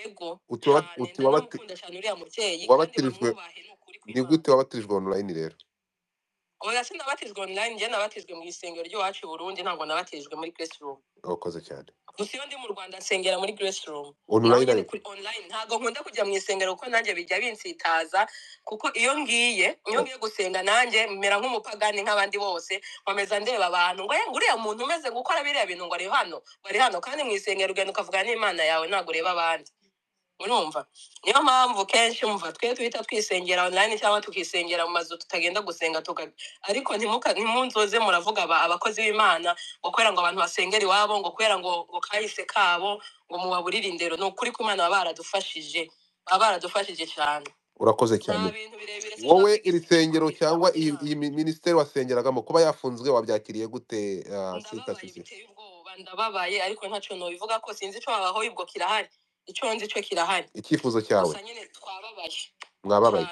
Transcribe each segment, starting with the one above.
ego uti waba- cyane uti wabati- ndanamukunda cyane uriya mubyeyi kandi wabatirijwe bamwubahe n'ukuri ni kw'Imana. gute wabatirijwe online rero? Oya sinabatijwe online, njye nabatijwe mu isengero ry'iwacu i Burundi, ntabwo nabatijwe muri Grace Room. Wakoze cyane. Gusa iyo ndi mu Rwanda nsengera muri Grace Room. Naho Online nyine ariko. kuri online ntabwo nkunda kujya mu isengero kuko nanjye bijya binsitaza, kuko iyo ngiye gusenga nanjye mera nk'umupagani nk'abandi bose, nkomeza ndeba abantu ngo uriya muntu umeze gukora biriya bintu ngo ari hano kandi mu isengero ugenda ukavugana n'Imana yawe, ntabwo ureba abandi. Urumva? Niyo mpamvu kenshi umva twe tuhita twisengera online cyangwa tukisengera mu mazu tutagenda gusenga ariko ntimunzoze muravuga abakozi b'Imana ngo kwera ngo abantu basengera iwabo ngo kwera ngo kahise kabo ngo mubaburire indero. Ni ukuri ko Imana baba baradufashije cyane. Urakoze cyane. Wowe iri sengero cyangwa iyi minisiteri wasengeragamo kuba yafunzwe wabyakiriye gute? Ndababaye ariko ntacyo nobivuga ko sinzi ico babaho ibwo kirahari. Icyo nzi cyo kirahari. Icyifuzo cyawe. Gusa nyine twababaye. Mwababaye.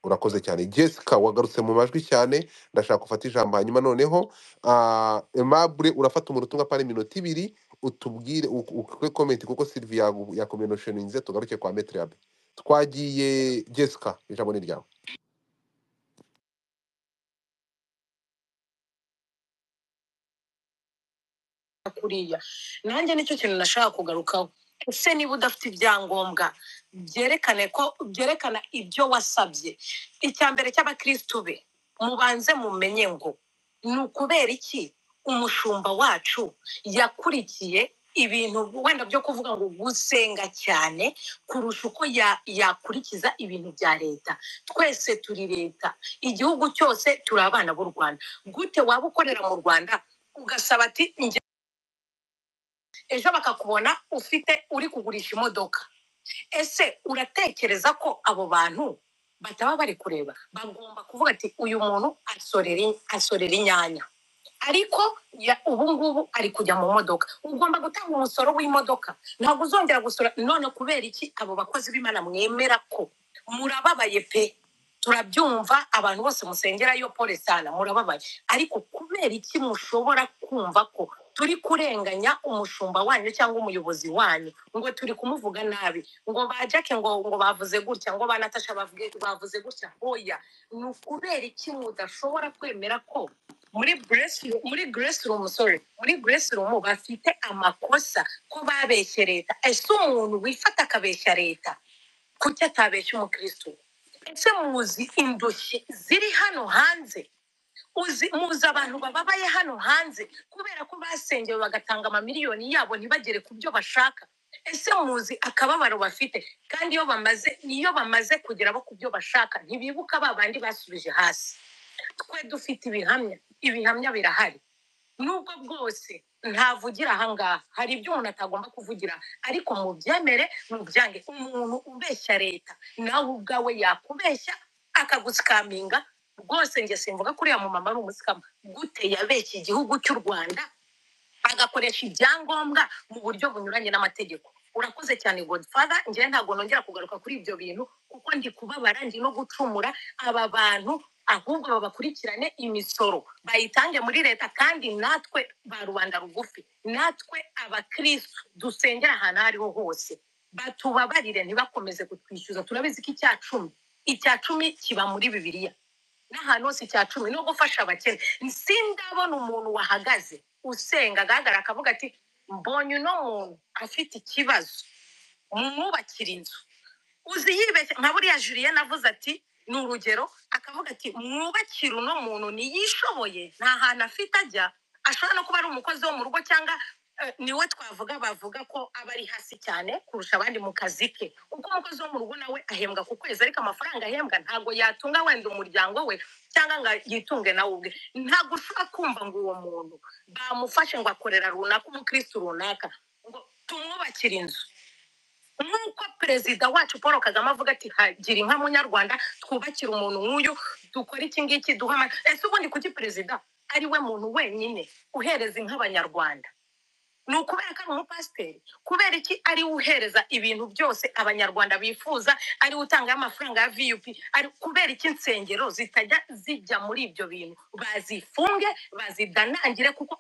Urakoze cyane. Jessica wagarutse mu majwi cyane, ndashaka ufata ijambo hanyuma noneho Aimable urafata umuntu tunga pari minota 2 utubwire ukwe comment kuko Sylvia yakomenosheninze tugaruke kwa Maître Abe. Twagiye Jessica, ijambo ni ryawe. Kuriya nanjye nicyo kintu nashaka kugarukaho. Ese niba udafite ibyangombwa byerekana ibyo wasabye, icyambere cy'abakristo be mubanze mumenye ngo ni ukubera iki umushumba wacu yakurikiye ibintu wenda byo kuvuga ngo gusenga cyane kurusha uko yakurikiza ibintu bya leta. Twese turi leta, igihugu cyose turi abana b'u Rwanda. Gute waba ukorera mu Rwanda ugasaba ati ejo bakakubona uri kugurisha imodoka? Ese uratekereza ko abo bantu bataba bari kureba? Bagomba kuvuga ati uyu muntu asorera inyanya, ariko ubu ngubu ari kujya mu modoka. Ugomba gutanga umusoro w'imodoka, ntabwo uzongera gusora. None kubera iki abo bakozi b'Imana mwemera ko murababaye pe? Turabyumva, abantu bose musengerayo pole sana, murababaye, ariko kubera iki mushobora kumva ko turi kurenganya umushumba wanyu cyangwa umuyobozi wanyu, ngo turi kumuvuga nabi, ngo bajake ngo bavuze gutya, ngo banatasha bavuze gutya? Oya, ni ukubera iki mudashobora kwemera ko muri Grace Room bafite amakosa, ko babeshye leta? Ese umuntu wifata akabeshya leta kuki atabeshya umukristo? Ese muzi indushyi ziri hano hanze? Muzi abantu bababaye hano hanze kubera ko basengewe bagatanga amamiliyoni yabo ntibagere ku byo bashaka? Ese muzi akababaro bafite? Kandi iyo bamaze kugera ku byo bashaka ntibibuka babandi basubije hasi. Twe dufite ibihamya birahari. Nubwo bwose ntavugira ahangaha, hari ibyo umuntu atagomba kuvugira, ariko mubyemere mubyange. Umuntu ubeshya leta nawe ubwawe yakubeshya akagusikaminga. Rwose njye simvuga kuriya mu mama ari umusikama. Gute yabeshya igihugu cy'u Rwanda agakoresha ibyangombwa mu buryo bunyuranye n'amategeko? Urakoze cyane Godfather, njye ntabwo nongera kugaruka kuri ibyo bintu kuko ndi kubabara, ndi no gucumura aba bantu. Ahubwo babakurikirane imisoro bayitange muri leta, kandi natwe ba rubanda rugufi, natwe abakristo dusengera ahantu ariho hose, batubabarire ntibakomeze kutwishyuza. Turabizi ko icya cumi kiba muri Bibiliya, n'ahantu hose icya cumi no gufasha abakene. Sindabona umuntu wahagaze usenga agaragara akavuga ati mbonye uno muntu afite ikibazo mumwubakira inzu. Uzi yibeshye nka buriya Julien avuze ati ni urugero, akavuga ati mwubakira uno muntu niyishoboye, nta hantu afite ajya, ashobora no kuba ari umukozi wo mu rugo cyangwa niwe bavuga ko aba ari hasi cyane kurusha abandi mu kazi ke, kuko umukozi wo mu rugo nawe ahembwa ku kwezi, ariko amafaranga ahembwa ntabwo yatunga wenda umuryango we cyangwa ngo yitunge nawe ubwe. Ntabwo ushobora kumva ngo uwo muntu bamufashe ngo akorera runaka, umukristo runaka, ngo tumwubakire inzu. Nk'uko perezida wacu Paul Kagame avuga ati hagira inka munyarwanda, twubakire umuntu nk'uyu, dukora iki ngiki, duhama. Ese ubundi kuki perezida ari we muntu wenyine uhereza inka abanyarwanda? Ni ukubera ko ari umupasiteri? Kubera iki ari uhereza ibintu byose abanyarwanda bifuza, ari utanga amafaranga ya VUP? Ari kubera iki insengero zitajya zijya muri ibyo bintu? Bazifunge, bazidanangire, kuko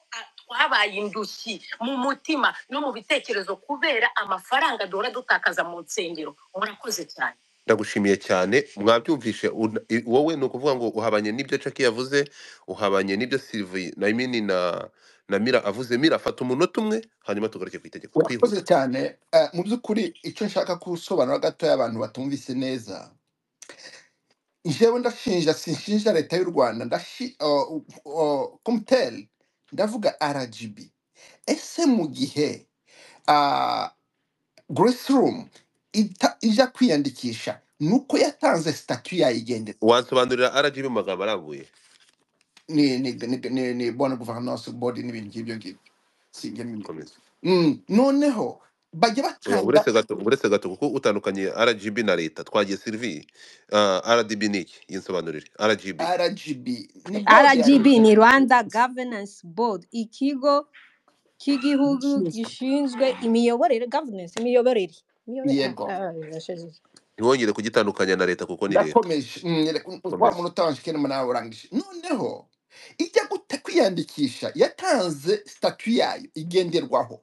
twabaye indushyi mu mutima no mu bitekerezo kubera amafaranga duhora dutakaza mu nsengero. Murakoze cyane. ndagushimiye cyane mwabyumvishe wowe ni ukuvuga ngo uhabanye n'ibyo Chucky yavuze uhabanye n'ibyo Sylvie na Imini na Mira avuze. Mira afata umunota umwe hanyuma tugaruke ku itegeko urakoze twihuta. cyane. Mu by'ukuri icyo nshaka gusobanura gatoya abantu batumvise neza, njyewe sinshinja leta y'u Rwanda, komuteri ndavuga RGB. Ese mu gihe Grace Room ijya kwiyandikisha nuko yatanze statu yayigendera Wansobanurira RGB mu magambo arambuye? ni bonne gouvernance board n'ibintu nk'ibyo ngibyo sinjye Komeza. noneho bajya Oya, batanga uretse gato kuko utandukanye RGB na leta. Twagiye Sylvie, RDB ni iki? Yinsobanurire. RGB RGB ni board ya RGB leta ni Rwanda Governance Board, ikigo cy'igihugu gishinzwe imiyoborere, governance, imiyoborere. yego. ntiwongere kugitandukanya na leta kuko ni leta. Ndakomeje wa Komeza. munota wanje kene nawe urangije. Noneho ijya kwiyandikisha yatanze statu yayo igenderwaho,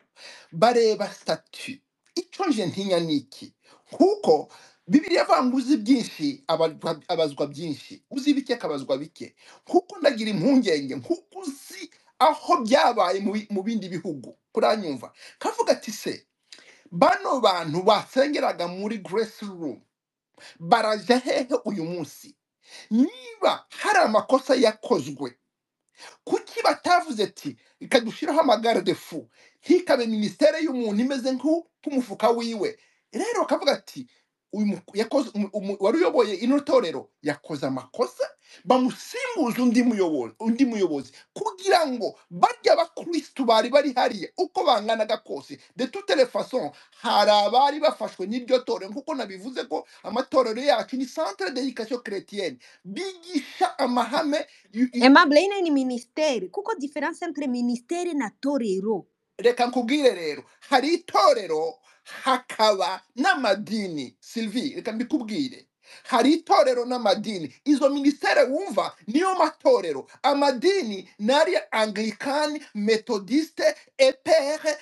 bareba statu. Icyo nje ntinya niki kuko Bibiliya avuga ngo uzi byinshi abazwa byinshi, uzi bike akabazwa bike. Kuko ndagira impungenge kuko uzi aho byabaye mu bindi bihugu, kuranyumva kavuga ati se bano bantu basengeraga muri Grace Room baraja hehe uyu munsi? Niba hari amakosa yakozwe, kuki batavuze ati ikadushiraho amagarde fu ntikabe ministere y'umuntu imeze nk'umufuka wiwe? Rero kavuga ati wari uyoboye ino torero yakoze amakosa, bamusimbuza undi muyobozi kugira ngo barya abakristu bari hariya uko banganaga kose de toutes les façons. Hari abari bafashwe n'iryo torero kuko nabivuze ko amatorero yacu ni centre d'éducation chrétienne, bigisha amahame Aimable ine ni ministere, kuko difference entre ministere na torero. Reka nkubwire rero, hari itorero hakaba n'amadini. Sylvie, reka mbikubwire, hari itorero n'amadini. Izo ministere wumva niyo matorero. Amadini nari Anglikani, Methodiste, EPR,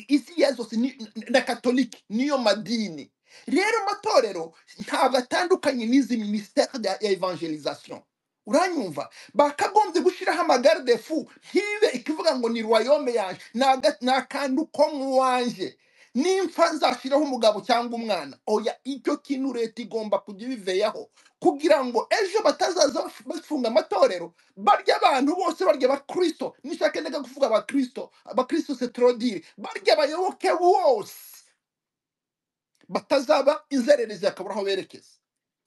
isi yezo na Katoliki niyo madini. Rero matorero ntabwo atandukanye n'izi ministere ya evangelisation. Uranyumva? Bakagombye gushiraho amagarde fu ntibe ikivuga ngo ni royaume yanje nakandu ko mwanje nimfa nzashiraho umugabo cyangwa umwana. Oya, icyo kintu leta igomba kujya ibiveyaho kugira ngo ejo batazaza bafunga amatorero barya abantu bose, barya abakristo. Nishaka nega kuvuga abakristo c'est trop dire, barya abayoboke bose batazaba inzererezi akabura aho berekeza.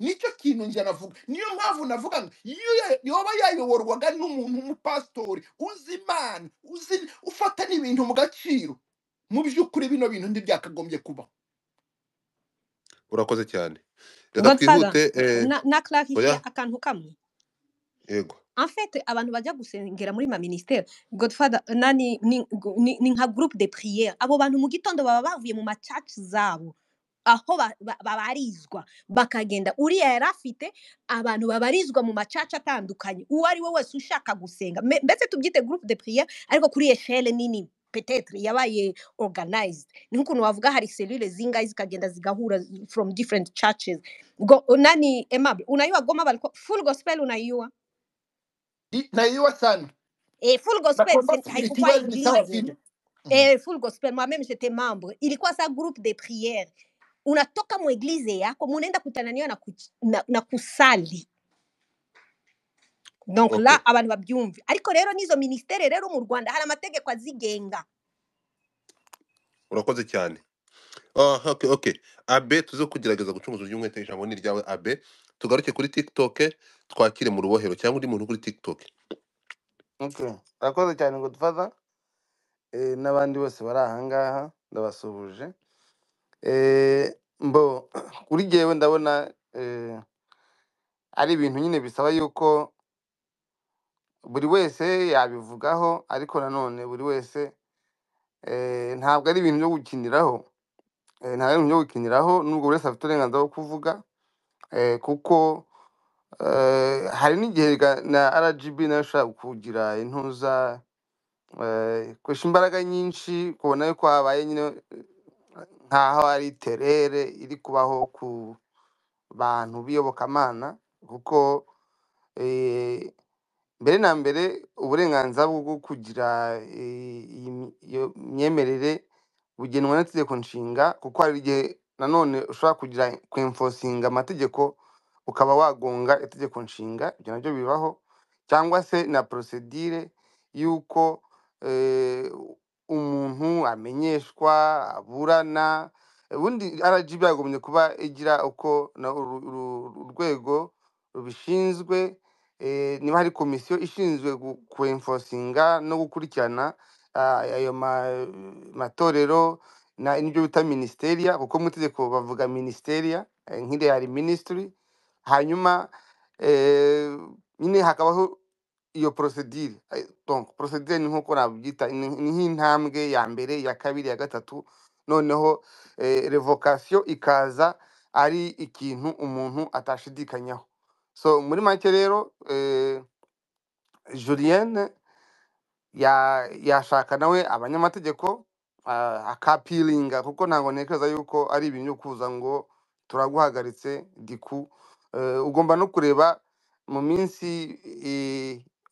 Nicyo kintu nje navuga. Niyo mpamvu navuga ngo yoba yayoborwaga n'umuntu umupastori uzi Imana, ufata n'ibintu mu gaciro. Mu by'ukuri bino bintu ndi byakagombye kuba. Urakoze cyane. Reka Godfather, twihute. na clarifie Oya, akantu kamwe. yego. En fait, abantu bajya gusengera muri ma ministère, Godfather, ni nka groupe de prière. Abo bantu mu gitondo baba bavuye mu church zabo, aho babarizwa bakagenda. Uriya yari afite abantu babarizwa mu macaca atandukanye, uwo ari we wese ushaka gusenga. Mbese tubyite groupe de prière, ariko kuri eshele nini peut-être yabaye organized. Ni nk'ukuntu wavuga hari cellule zingahe zikagenda zigahura from different churches. Nani Aimable, unayua Goma balikuwa full gospel, unayua Naiwa sana. full gospel haikuwa eglise. vile. Full gospel, moi-même j'étais membre. Ilikuwa sa groupe de prière. Unatoka mu eglise yako munaenda kutananiwa na kusali. Donc Okay. là abantu babyumve. Ariko rero nizo ministere rero mu Rwanda hari amategeko azigenga. Urakoze cyane. Okay. Abe tuzo kugerageza gucunguza ury'umwete ijambo ni ryawe Abe. Tugaruke kuri TikTok twakire mu rubohero cyangwa undi muntu kuri TikTok. Okay. Urakoze cyane Godfather. N'abandi bose bari ahangaha ndabasuhuje. Mbo kuri jewe ndabona ari ibintu nyine bisaba yuko buri wese yabivugaho, ariko nanone buri wese ntabwo ari ibintu byo gukiniraho. Ntabwo ari ibintu byo gukiniraho, nubwo buri wese afite uburenganzira bwo kuvuga, kuko hari n'igihe na RGB nayo ishobora kugira intuza koresha imbaraga nyinshi kubona yuko habaye nyine nk'aho ari terere iri kubaho ku bantu b'iyobokamana kuko eh, mbere na mbere uburenganzira bwo kugira iyo myemerere bugenwa n'itegeko nshinga kuko hari igihe nanone ushobora kugira kwemfosinga amategeko ukaba wagonga itegeko nshinga, ibyo nabyo bibaho, cyangwa se na porosedire y'uko eh, umuntu amenyeshwa aburana. Ubundi RGB yagombye kuba igira uko urwego rubishinzwe, niba hari komisiyo ishinzwe kuenforcinga no gukurikirana ayo matorero n'ibyo bita ministeria, kuko mu itegeko bavuga ministeria, nk'iriya hari ministry. Hanyuma nyine hakabaho iyo procedure. Donc procedure ni nk'uko nabyita, ni nk'intambwe ya mbere, ya kabiri, ya gatatu, noneho revocation ikaza ari ikintu umuntu atashidikanyaho. So muri make rero Julienne yashaka nawe abanyamategeko akapilinga, kuko ntabwo ntekereza yuko ari ibintu byo kuza ngo turaguhagaritse diku. Ugomba no kureba mu minsi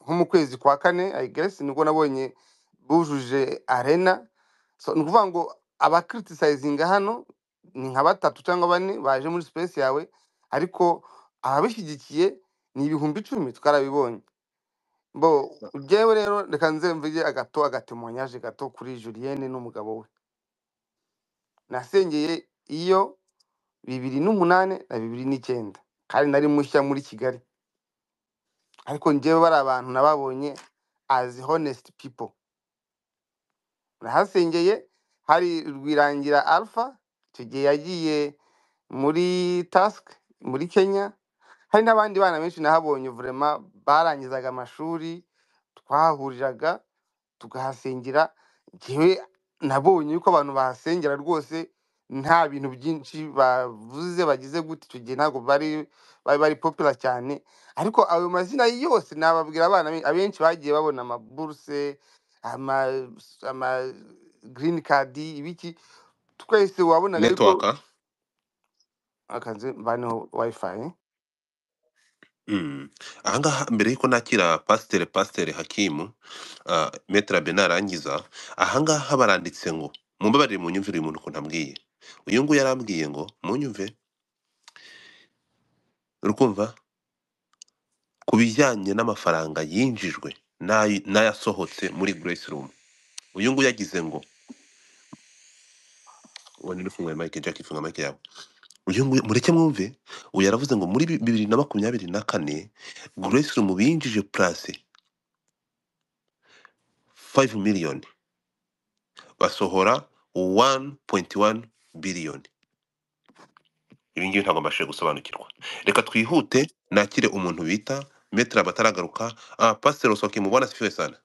nko mu kwezi kwa kane I guess nibwo nabonye bujuje arena. So ni ukuvuga ngo abakriticizinga hano ni nka batatu cyangwa bane baje muri space yawe, ariko ababishyigikiye ni ibihumbi 10, twarabibonye. Bo jewe rero reka nze mvuge agatemonyaje gato kuri Julienne n'umugabo we. Nasengeye iyo 2008 na 2009 kandi nari mushya muri Kigali, ariko njyewe bari abantu nababonye as honest people. Nahasengeye hari Rwirangira Alpha, icyo gihe yagiye muri task muri Kenya. Hari n'abandi bana benshi nahabonye vraiment barangizaga amashuri, twahuriraga tukahasengera. Njyewe nabonye yuko abantu bahasengera rwose nta bintu byinshi bavuze bagize gute. Icyo gihe ntabwo bari popular cyane, ariko ayo mazina yose nababwira abana abenshi bagiye babona amaburse, ama green card, ibiki. Twese wabonaga yuko network. akaze bano wifi. Ahangaha mbere yuko nakira pasiteri Hakimu, Metra Benarangiza, ahangaha baranditse ngo mumbabarire munyumvire uyu muntu ukuntu ambwiye. Uyu nguyu yarambwiye ngo munyumve, urukumva, ku bijyanye n'amafaranga yinjijwe n'ayasohotse muri Grace Room. Uyu nguyu yagize ngo wani ufunguye mic, Jack ifunga mic yawe. Uyu nguyu mureke mwumve, uyu yaravuze ngo muri 2024 Grace Room binjije plus 5 million, basohora 1.1 billion. Ibi ngibi ntabwo mbashije gusobanukirwa. Reka twihute nakire umuntu bita Metra bataragaruka. Pastor Osoki mubona sifiwe sana.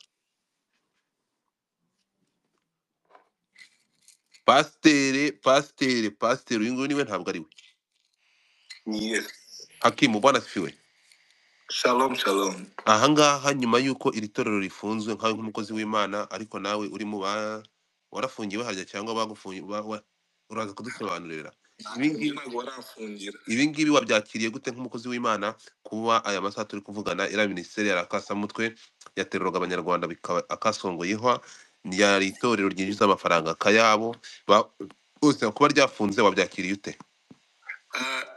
Pastor uyu nguyu niwe ntabwo ari we. Yes. Hakimu bwana sifiwe. Shalom shalom. Ahangaha nyuma yuko iri torero rifunzwe nkawe nk'umukozi w'Imana, ariko nawe uri mu warafungiwe harya cyangwa bagufungiye uraza kudusobanurira. Ibi ngibi wabyakiriye gute nk'umukozi w'Imana, kuba aya masaha turi kuvugana ira minisiteri yarakasamutwe yateruraga abanyarwanda bikaba akasongoyeho, yari itorero ryinjiza amafaranga kayabo bose kuba ryafunze, wabyakiriye ute?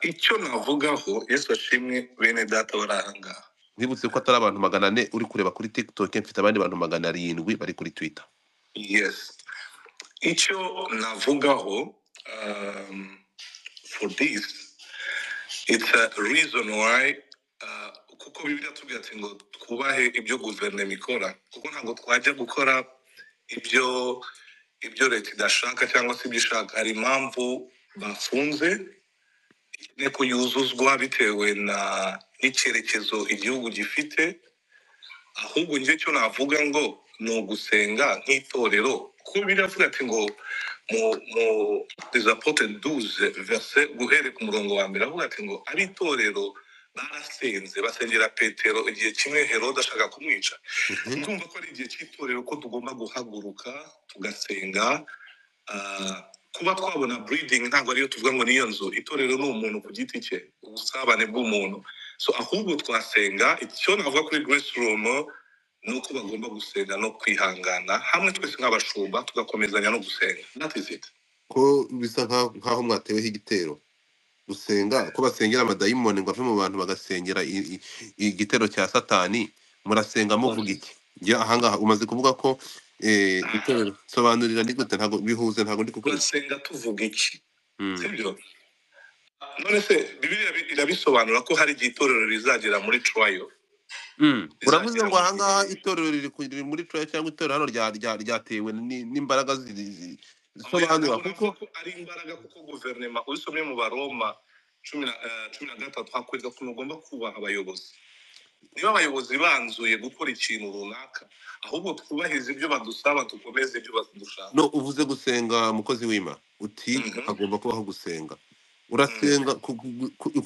Icyo navugaho, Yesu ashimwe, bene data barahanga. Nibutse ko atari abantu 400 uri kureba kuri TikTok, mfite abandi bantu 700 bari kuri Twitter. Yes. Icyo navugaho for this, it's a reason why kuko Bibiliya tubwira ati ngo twubahe ibyo guverinoma ikora, kuko ntabwo twajya gukora ibyo leta idashaka cyangwa se ibyo ishaka. Hari impamvu bafunze, ko yuzuzwa bitewe n'icyerekezo igihugu gifite. Ahubwo njye cyo navuga ngo ni ugusenga nk'itorero, kuko biravuga ati ngo mu des Apôtres 12 verset guhere ku murongo wa mbere avuga ati ngo ari itorero barasenze basengera Petero igihe kimwe Herode ashaka kumwica. Ndumva ko ari igihe cy'itorero ko tugomba guhaguruka tugasenga. Kuba twabona breeding ntabwo ariyo tuvuga ngo niyo nzu. Itorero ni umuntu ku giti cye, ubusabane bw'umuntu. So ahubwo twasenga. Icyo navuga kuri Grace Room ni uko bagomba gusenga no kwihangana hamwe twese nk'abashumba tugakomezanya no gusenga. That is it. Ko bisa nkaho mwateweho igitero gusenga, ko basengera amadayimoni ngo ave mu bantu bagasengera igitero cya satani, murasenga muvuga iki? Njye ahangaha umaze kuvuga ko itorero sobanurira ni gute, ntago bihuze, ntago ndi kuko turasenga tuvuga iki? Sibyo? None se Bibiliya irabisobanura ko hari igitorero rizagera muri trial. Uravuze ngo ahangaha itorero riri muri trial cyangwa itorero hano ryatewe n'imbaraga zisobanura kuko ari imbaraga, kuko guverinoma usomye mu Baroma 13 hakwereka ko ugomba kubaha abayobozi. Niba abayobozi banzuye gukora ikintu runaka, ahubwo twubahiriza ibyo badusaba, tukomeze ibyo badushaka. No, uvuze gusenga mukozi w'Imana uti hagomba kubaho gusenga. Urasenga ku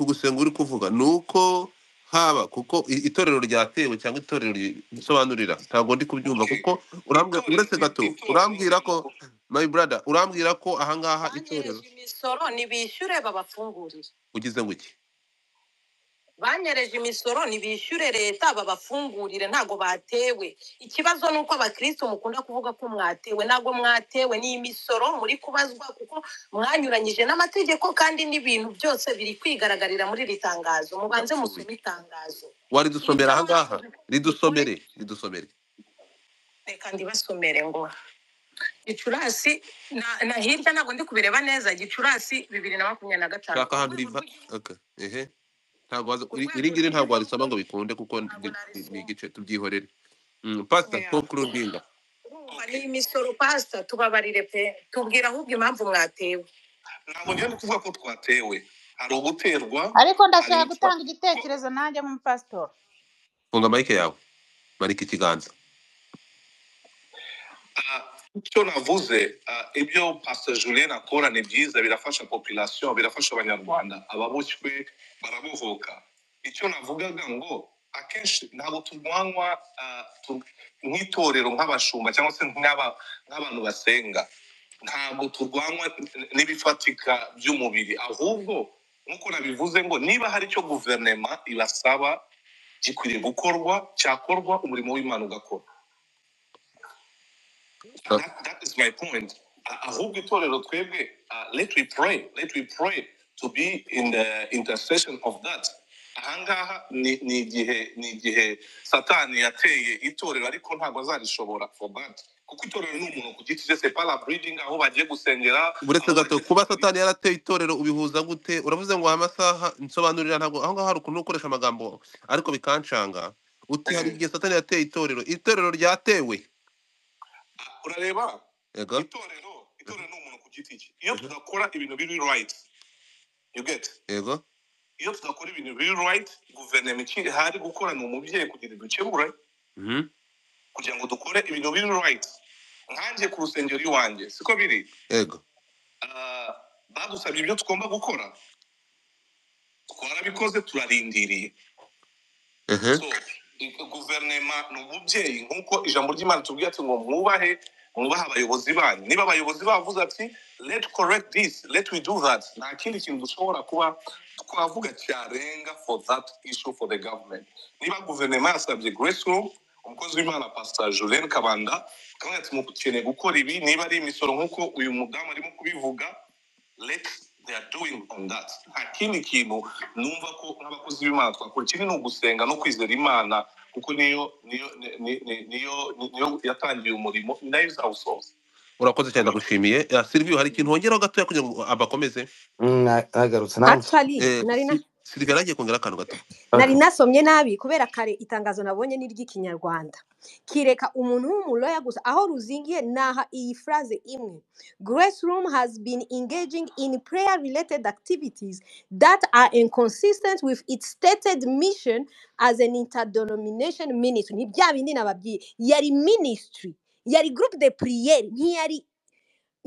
gusenga uri kuvuga nuko haba kuko itorero ryatewe cyangwa itorero risobanurira, ntabwo ndi kubyumva kuko urambwira uretse gato, urambwira ko my brother, urambwira ko ahangaha itorero imisoro nibishyure babafungurire. Ugize ngo iki? Banyereje imisoro nibishyure leta babafungurire, ntago batewe. Ikibazo nuko abakristo mukunda kuvuga ko mwatewe, ntago mwatewe, ni imisoro muri kubazwa kuko mwanyuranyije n'amategeko, kandi n'ibintu byose biri kwigaragaririra muri ritangazo. Mubanze musome itangazo. Wari dusomera ahangaha, ridusomere. Reka ndibasomere ngo Gicurasi na hirya ntago ndi kubireba neza. Gicurasi 2025. Shaka ahantu riva. Okay. Ntabwo iringiri ntabwo warisaba ngo bikunde kuko ni igice tubyihorere. Pastor concluding. Ni imisoro pastor, tubabarire pe, tubwira ahubwo impamvu mwatewe. Ntabwo ngiye kuvuga ko twatewe, hari uguterwa. Ariko ndashaka gutanga igitekerezo nanjye mu pastor. Funga mic yawe, marika ikiganza. Icyo navuze, ibyo Pastor Julien akora ni byiza, birafasha population, birafasha abanyarwanda, ababoshywe barabohoka. Icyo navugaga ngo akenshi ntabwo turwanwa nk'itorero nk'abashumba cyangwa se nk'abantu basenga, ntabwo turwanwa n'ibifatika by'umubiri, ahubwo nk'uko nabivuze ngo niba hari icyo guverinoma ibasaba gikwiriye gukorwa, cyakorwa, umurimo w'Imana ugakora. That is my point. Ahubwo itorero twebwe, let we pray to be in the intercession of that. Ahangaha ni igihe satani yateye itorero, ariko ntabwo azarishobora for that, kuko itorero ni umuntu ku giti cye, c'est pas la breeding aho bagiye gusengera. Uretse gato, kuba satani yarateye itorero ubihuza gute? Uravuze ngo amasaha nsobanurira, ntabwo ahangaha hari ukuntu ukoresha amagambo ariko bikancanga. Uti hari igihe satani yateye itorero ryatewe. Urareba itorero ni umuntu ku giti cye. Iyo tudakora ibintu biri right, you get? Yego. Iyo tudakora ibintu biri right, guverinoma ikiri hari gukora ni umubyeyi kugira dukebura, kugira ngo dukore ibintu biri right. Nkanjye ku rusengero iwanjye siko biri. Yego. Badusabye ibyo tugomba gukora, twarabikoze, turarindiriye. So guverinoma ni umubyeyi, nk'uko ijambo ry'Imana tubwira ati ngo mwubahe abayobozi banyu. Niba abayobozi bavuze ati let correct this, let we do that, nta kindi kintu dushobora kuba twavuga cyarenga for that issue for the government. Niba guverinoma yasabye Grace Room, umukozi w'Imana Pastor Julien Kabanda kandi ati mukeneye gukora ibi, niba ari imisoro nk'uko uyu mudamu arimo kubivuga, they are doing on that. Nta kindi kintu numva ko nk'abakozi b'Imana twakora, ikindi ni ugusenga no kwizera Imana, kuko niyo yatangiye umurimo, nayo izawusoza. Urakoze cyane, ndagushimiye. Silvio, hari ikintu wongeraho gatoya kugira ngo abakomeze? Nagarutse nawe. Actually, Silvio yaragiye kongera akantu gato. nari nasomye nabi kubera kare itangazo nabonye ni ry'ikinyarwanda, kireka umuntu w'umuloya gusa, aho ruzingiye naha iyi phrase imwe: Grace Room has been engaging in prayer related activities that are inconsistent with its stated mission as an interdenomination ministry. Ni bya bindi nababwiye, yari ministry, yari groupe de prière,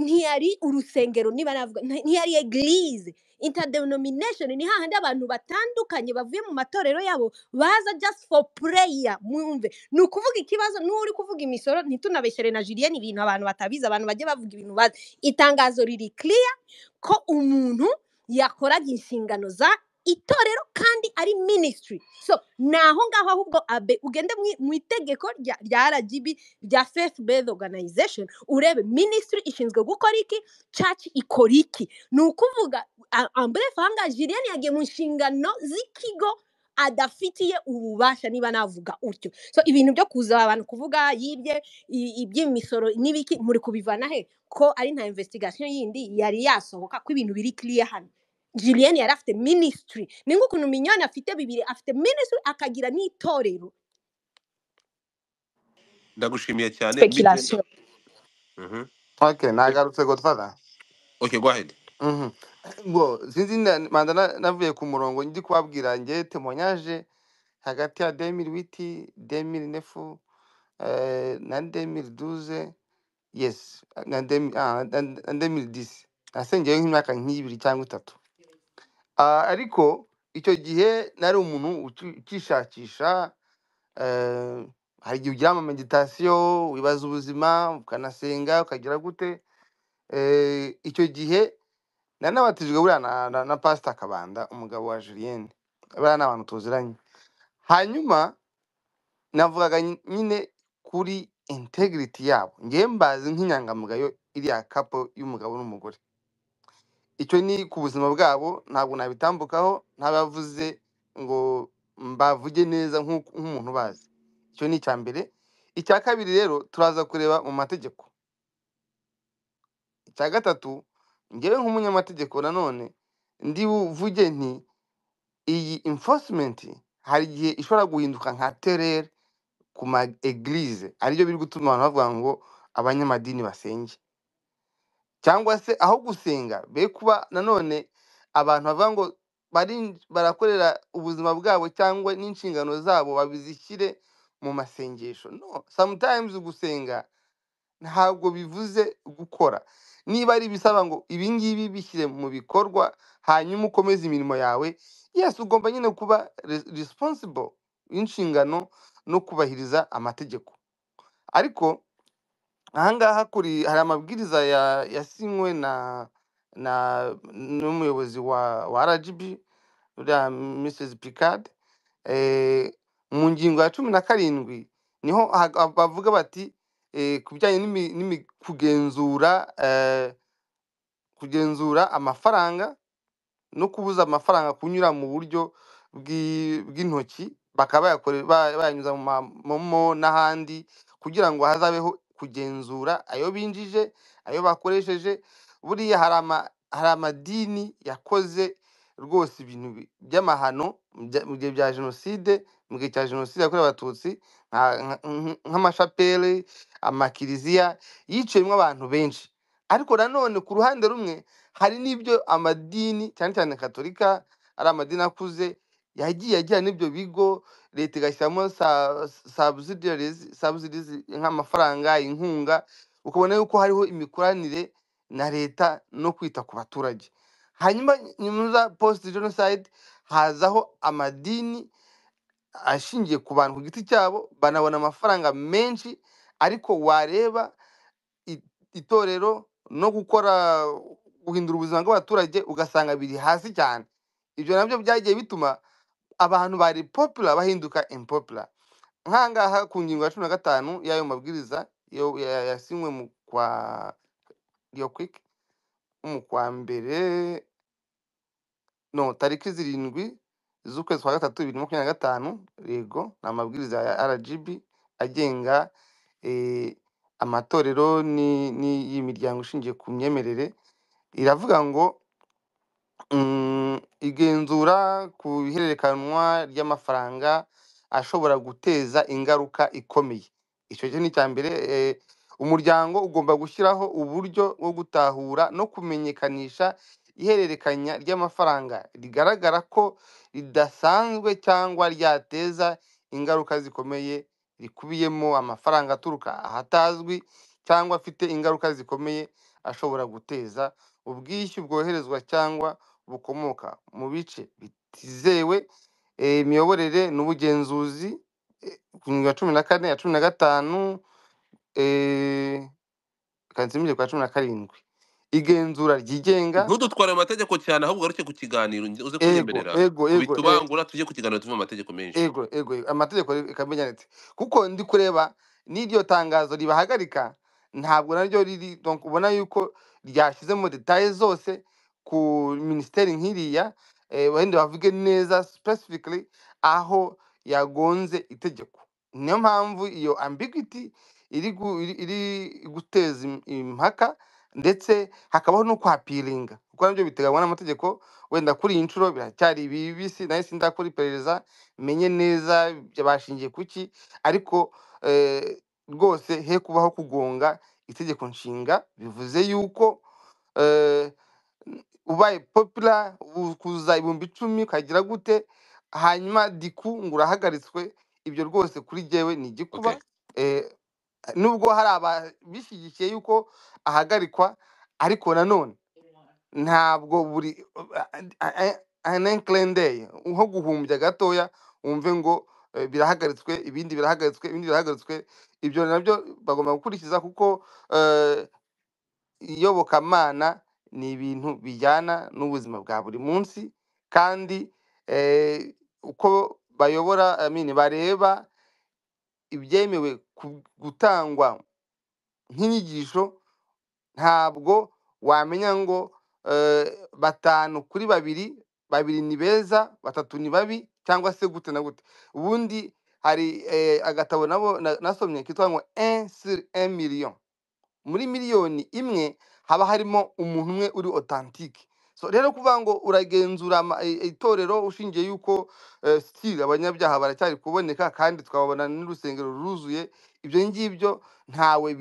ntiyari urusengero, niba navuga ntiyari eglise. Interdenomination ni hahandi abantu batandukanye bavuye mu matorero yabo baza just for prayer. Mwumve ni ukuvuga ikibazo n'uri kuvuga imisoro, ntitunabeshere na Julienne ibintu abantu batabizi, abantu bajye bavuga ibintu bazi. Itangazo riri clear ko umuntu yakoraga inshingano za itorero kandi ari ministry. So naho ngaho ahubwo abe ugende mu itegeko rya RGB rya faith based organization, urebe ministry ishinzwe gukora iki, church ikora iki. Ni ukuvuga bref hanga Julienne yagiye mu nshingano z'ikigo adafitiye ububasha, niba navuga utyo. So ibintu byo kuza abantu kuvuga yibye iby'imisoro n'ibiki muri kubivana he ko ari nta investigation yindi yari yasohoka ko ibintu biri clear hano. Julienne yari afite ministry, ni nk'ukuntu Mignone afite bibiri, afite ministry akagira n'itorero. ndagushimiye cyane Speculation. Mhm. Okay, nagarutse Godfather. Okay, go ahead. Ngo sinzi manda navuye ku murongo ndi kubabwira nge témoignage hagati ya 2008 2009 na 2012, yes, na 2010 nasengeyeho nk'imyaka nk'ibiri cyangwa itatu. Ariko icyo gihe nari umuntu ukishakisha. Hari igihe ugira ama meditation wibaza ubuzima ukanasenga ukagira gute. Icyo gihe nanabatijwe buriya na Pastor Kabanda, umugabo wa Julienne, buriya ni abantu tuziranye. Hanyuma navugaga nyine kuri integrity yabo, ngewe mbazi nk'inyangamugayo iriya couple y'umugabo n'umugore. Icyo ni ku buzima bwabo, ntabwo nabitambukaho, ntabavuze ngo mbavuge neza nk'umuntu bazi. Icyo ni icya mbere. Icya kabiri rero turaza kureba mu mategeko. Icya gatatu, ngewe nk'umunyamategeko nanone ndi buvuge nti iyi enforcement hari igihe ishobora guhinduka nka terere ku ma eglise, aribyo biri gutuma abantu bavuga ngo abanyamadini basenge, cyangwa se aho gusenga be kuba nanone abantu bavuga ngo barakorera ubuzima bwabo cyangwa n'inshingano zabo babizishyire mu masengesho. No, sometimes gusenga ntabwo bivuze gukora. Niba ari bisaba ngo ibingibi bishyire mu bikorwa hanyuma ukomeze imirimo yawe, yes, ugomba nyine kuba responsible inshingano no kubahiriza amategeko. Ariko ahangaha hari amabwiriza yasinywe n'umuyobozi wa RGB uriya Mrs Picard. Mu ngingo ya 17 niho bavuga bati ku bijyanye kugenzura amafaranga no kubuza amafaranga kunyura mu buryo bw'intoki, bakaba bayanyuza mu momo n'ahandi, kugira ngo hazabeho kugenzura ayo binjije, ayo bakoresheje. Buriya hari amadini yakoze rwose ibintu by'amahano mu gihe bya jenoside, mu gihe cya jenoside yakorewe Abatutsi, nk'amashapeli, amakiliziya yiciyemo abantu benshi. Ariko nanone ku ruhande rumwe hari n'ibyo amadini cyane cyane Katolika, ari amadini akuze, yagiye agira n'ibyo bigo leta igashyiramo subsidies nk'amafaranga, inkunga, ukabona yuko hariho imikoranire na leta no kwita ku baturage. Hanyuma nyuma post genocide hazaho amadini ashingiye ku bantu ku giti cyabo, banabona amafaranga menshi, ariko wareba itorero no guhindura ubuzima bw'abaturage ugasanga biri hasi cyane. Ibyo nabyo byagiye bituma abantu bari popular bahinduka impopular. Nkangaha ku ngingo ya 15 y'ayo mabwiriza yasinywe mu kwa mbere, no, tariki 7 z'ukwezi kwa 3 2025. Yego, ni amabwiriza ya RGB agenga amatorero n'iyimiryango ishingiye ku myemerere. Iravuga ngo igenzura ku ihererekanwa ry'amafaranga ashobora guteza ingaruka ikomeye. Icyo cyo ni icya mbere. Umuryango ugomba gushyiraho uburyo bwo gutahura no kumenyekanisha ihererekanya ry'amafaranga rigaragara ko ridasanzwe cyangwa ryateza ingaruka zikomeye, rikubiyemo amafaranga aturuka ahatazwi cyangwa afite ingaruka zikomeye ashobora guteza ubwishyu bwoherezwa cyangwa bukomoka mu bice bitizewe, imiyoborere n'ubugenzuzi, ku ngingo ya 14 ya 15, kanzimire kwa 17, igenzura ryigenga. ntudutware mu mategeko cyane ahubwo ugaruke ku kiganiro uze kunyemerera Ego kubitubangura tujye ku kiganiro tuve mu mategeko menshi. ego amategeko ikamenyanitse kuko ndi kureba n'iryo tangazo ribahagarika ntabwo naryo riri, donc ubona yuko ryashyizemo detaye zose ku minisiteri nk'iriya, wenda bavuge neza specifically aho yagonze itegeko. Niyo mpamvu iyo ambiguity iri guteza impaka, ndetse hakabaho no kwapiringa kuko nabyo biteganywa n'amategeko. Wenda kuri iyi nshuro biracyari bibisi, nayo sindakora iperereza menye neza bashingiye kuki, ariko rwose he kubaho kugonga itegeko nshinga. Bivuze yuko ubaye popular kuza 10,000 ukagira gute, hanyuma diku ngo urahagaritswe, ibyo rwose kuri jyewe ni igikuba. Nubwo hari ababishyigikiye yuko ahagarikwa, ariko nanone ntabwo buri anenclendey nko guhumbya gatoya wumve ngo birahagaritswe, ibindi birahagaritswe, ibindi birahagaritswe. Ibyo nabyo bagomba gukurikiza kuko iyobokamana ni ibintu bijyana n'ubuzima bwa buri munsi, kandi uko bayobora bareba ibyemewe gutangwa nk'inyigisho, ntabwo wamenya ngo 5 kuri 2 ni beza, 3 ni babi, cyangwa se gute na gute. Ubundi hari agatabo nasomye kitwa ngo 1 sur 1 million. Muri miliyoni imwe haba harimo umuntu umwe uri authentique. So rero kuvuga ngo uragenzura itorero ushingiye yuko still abanyabyaha baracyari kuboneka kandi twabona n'urusengero ruruzuye, ibyo ngibyo ntawe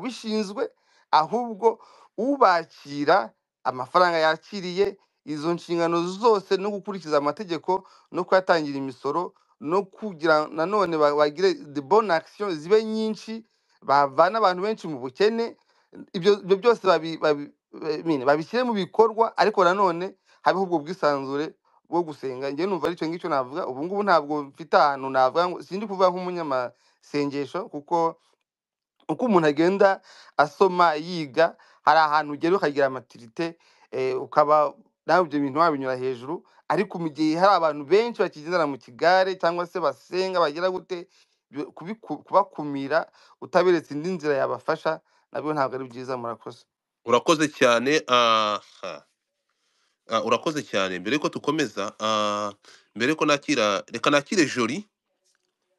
bishinzwe, ahubwo ubakira amafaranga yakiriye, izo nshingano zose no gukurikiza amategeko no kuyatangira imisoro no kugira nanone bagire de bonne action zibe nyinshi, bavana abantu benshi mu bukene. Ibyo byose babishyire mu bikorwa, ariko nanone habeho ubwo bwisanzure bwo gusenga. Njye numva aricyo ngicyo navuga. Ubu ngubu ntabwo mfite ahantu navuga ngo sindi kuvuga nk'umunyamasengesho, kuko uko umuntu agenda asoma yiga, hari ahantu ugera ukagira amatirite, ukaba nawe ibyo bintu wabinyura hejuru. Ariko mu gihe hari abantu benshi bakigendera mu kigare cyangwa se basenga bagira gute, kubakumira utaberetse indi nzira yabafasha, nabyo ntabwo ari byiza. Murakoze. Urakoze cyane. Urakoze cyane. Mbere yuko tukomeza, mbere yuko reka nakire Jolie,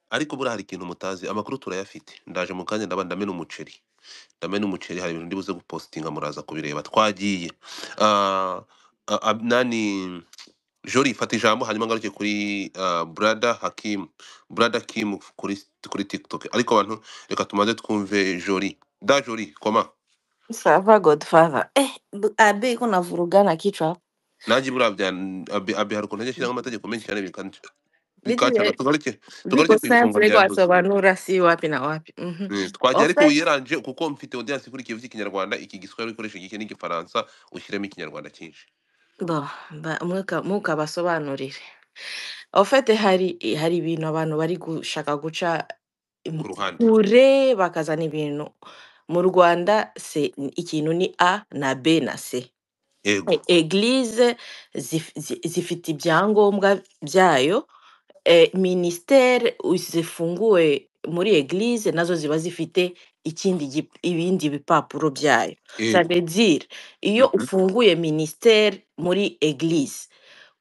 ariko buriya hari ikintu mutazi, amakuru turayafite. Ndaje mu kanya ndamena umuceri, hari ibintu ndibuze gupostinga, muraza kubireba. Twagiye nani Jolie, fata ijambo hanyuma ngaruke kuri brother Kim kuri TikTok. Ariko abantu reka tumaze twumve Jolie. Jolie, koma. Sawa Godfather. Abe kuna vurugana kichwa. Nanjye buriya hari ukuntu ajya ashyiraho amategeko menshi cyane bikacaga. Vile Tugaruke viko ku ifungwa simple rya kwa Josie. sobanura si wapi na wapi. Twagiye, ariko Ofet wiyeranje kuko mfite audience ikurikiye ivuga Ikinyarwanda, iki giswahili ukoresha iki n'Igifaransa, ushyiremo Ikinyarwanda cyinshi. muka basobanurire. Ofete hari ibintu abantu bari gushaka guca Ku ruhande kure bakazana ibintu mu Rwanda. Ikintu ni A na B na C. ego Eglise zifite ibyangombwa byayo. Ministere zifunguwe muri eglise nazo ziba zifite ibindi bipapuro byayo. Ça ego veut dire iyo ufunguye ministere muri eglise,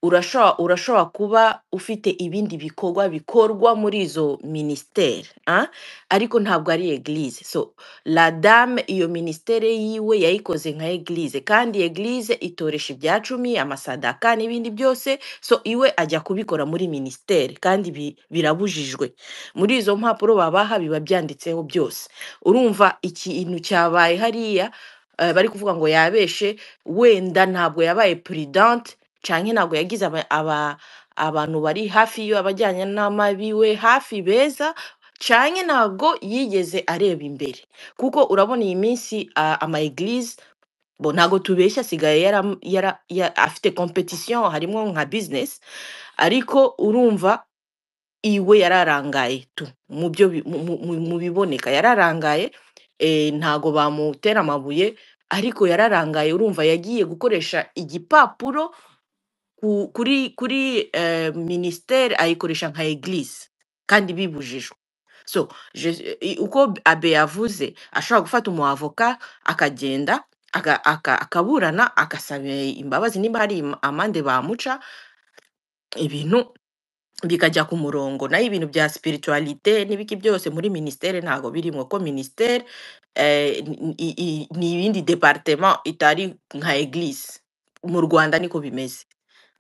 urashobora kuba ufite ibindi bikorwa muri izo ministere, ariko ntabwo ari eglise. So la dame iyo ministere yiwe yayikoze nka eglise, kandi eglise itoresha ibya 10, amasadaka n'ibindi byose. So iwe ajya kubikora muri ministere, kandi birabujijwe. Muri izo mpapuro babaha biba byanditseho byose. Urumva ikintu cyabaye hariya, bari kuvuga ngo yabeshe, wenda ntabwo yabaye prudente, canke ntabwo yagize abantu bari hafi yo abajyanye n'amabiwe hafi beza, canke ntabwo yigeze areba imbere kuko urabona iyi minsi ama eglise bo ntabwo tubeshya asigaye afite competition harimo nka business ariko urumva iwe yararangaye tu mu byo mu biboneka yararangaye ntago bamutera amabuye ariko yararangaye urumva yagiye gukoresha igipapuro kuri ministere ayikoresha nka eglise kandi bibujijwe so uko abe yavuze ashobora gufata umuavoka akagenda akaburana agasaba imbabazi niba hari amande bamuca ibintu bikajya ku murongo naho ibintu bya spiritualite n'ibiki byose muri ministere ntago birimo ko ministere ni ibindi departement itari nka eglise mu Rwanda niko bimeze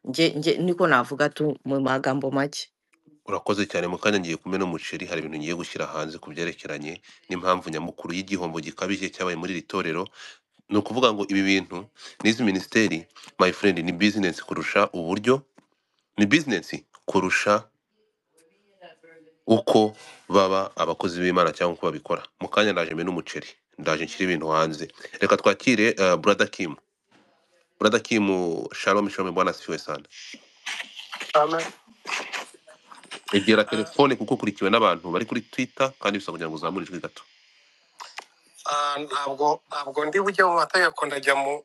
nje niko navuga tu mu magambo make. urakoze cyane mu kanya ngiye kumena umuceri hari ibintu ngiye gushyira hanze ku byerekeranye n'impamvu nyamukuru y'igihombo gikabije cyabaye muri iri torero ni ukuvuga ngo ibi bintu n'izi minisiteri my friend ni business kurusha uburyo ni business kurusha uko baba abakozi b'Imana cyangwa uko babikora mu kanya ndaje mena umuceri ndaje nshyira ibintu hanze reka twakire brother Kim shalom bwana sifiwe sana Amen. egera telefone kuko ukurikiwe n'abantu bari kuri Twitter kandi bisaba kugira ngo uzamure ijwi gato Ntabwo ndi bujye mu mategeko ndajya mu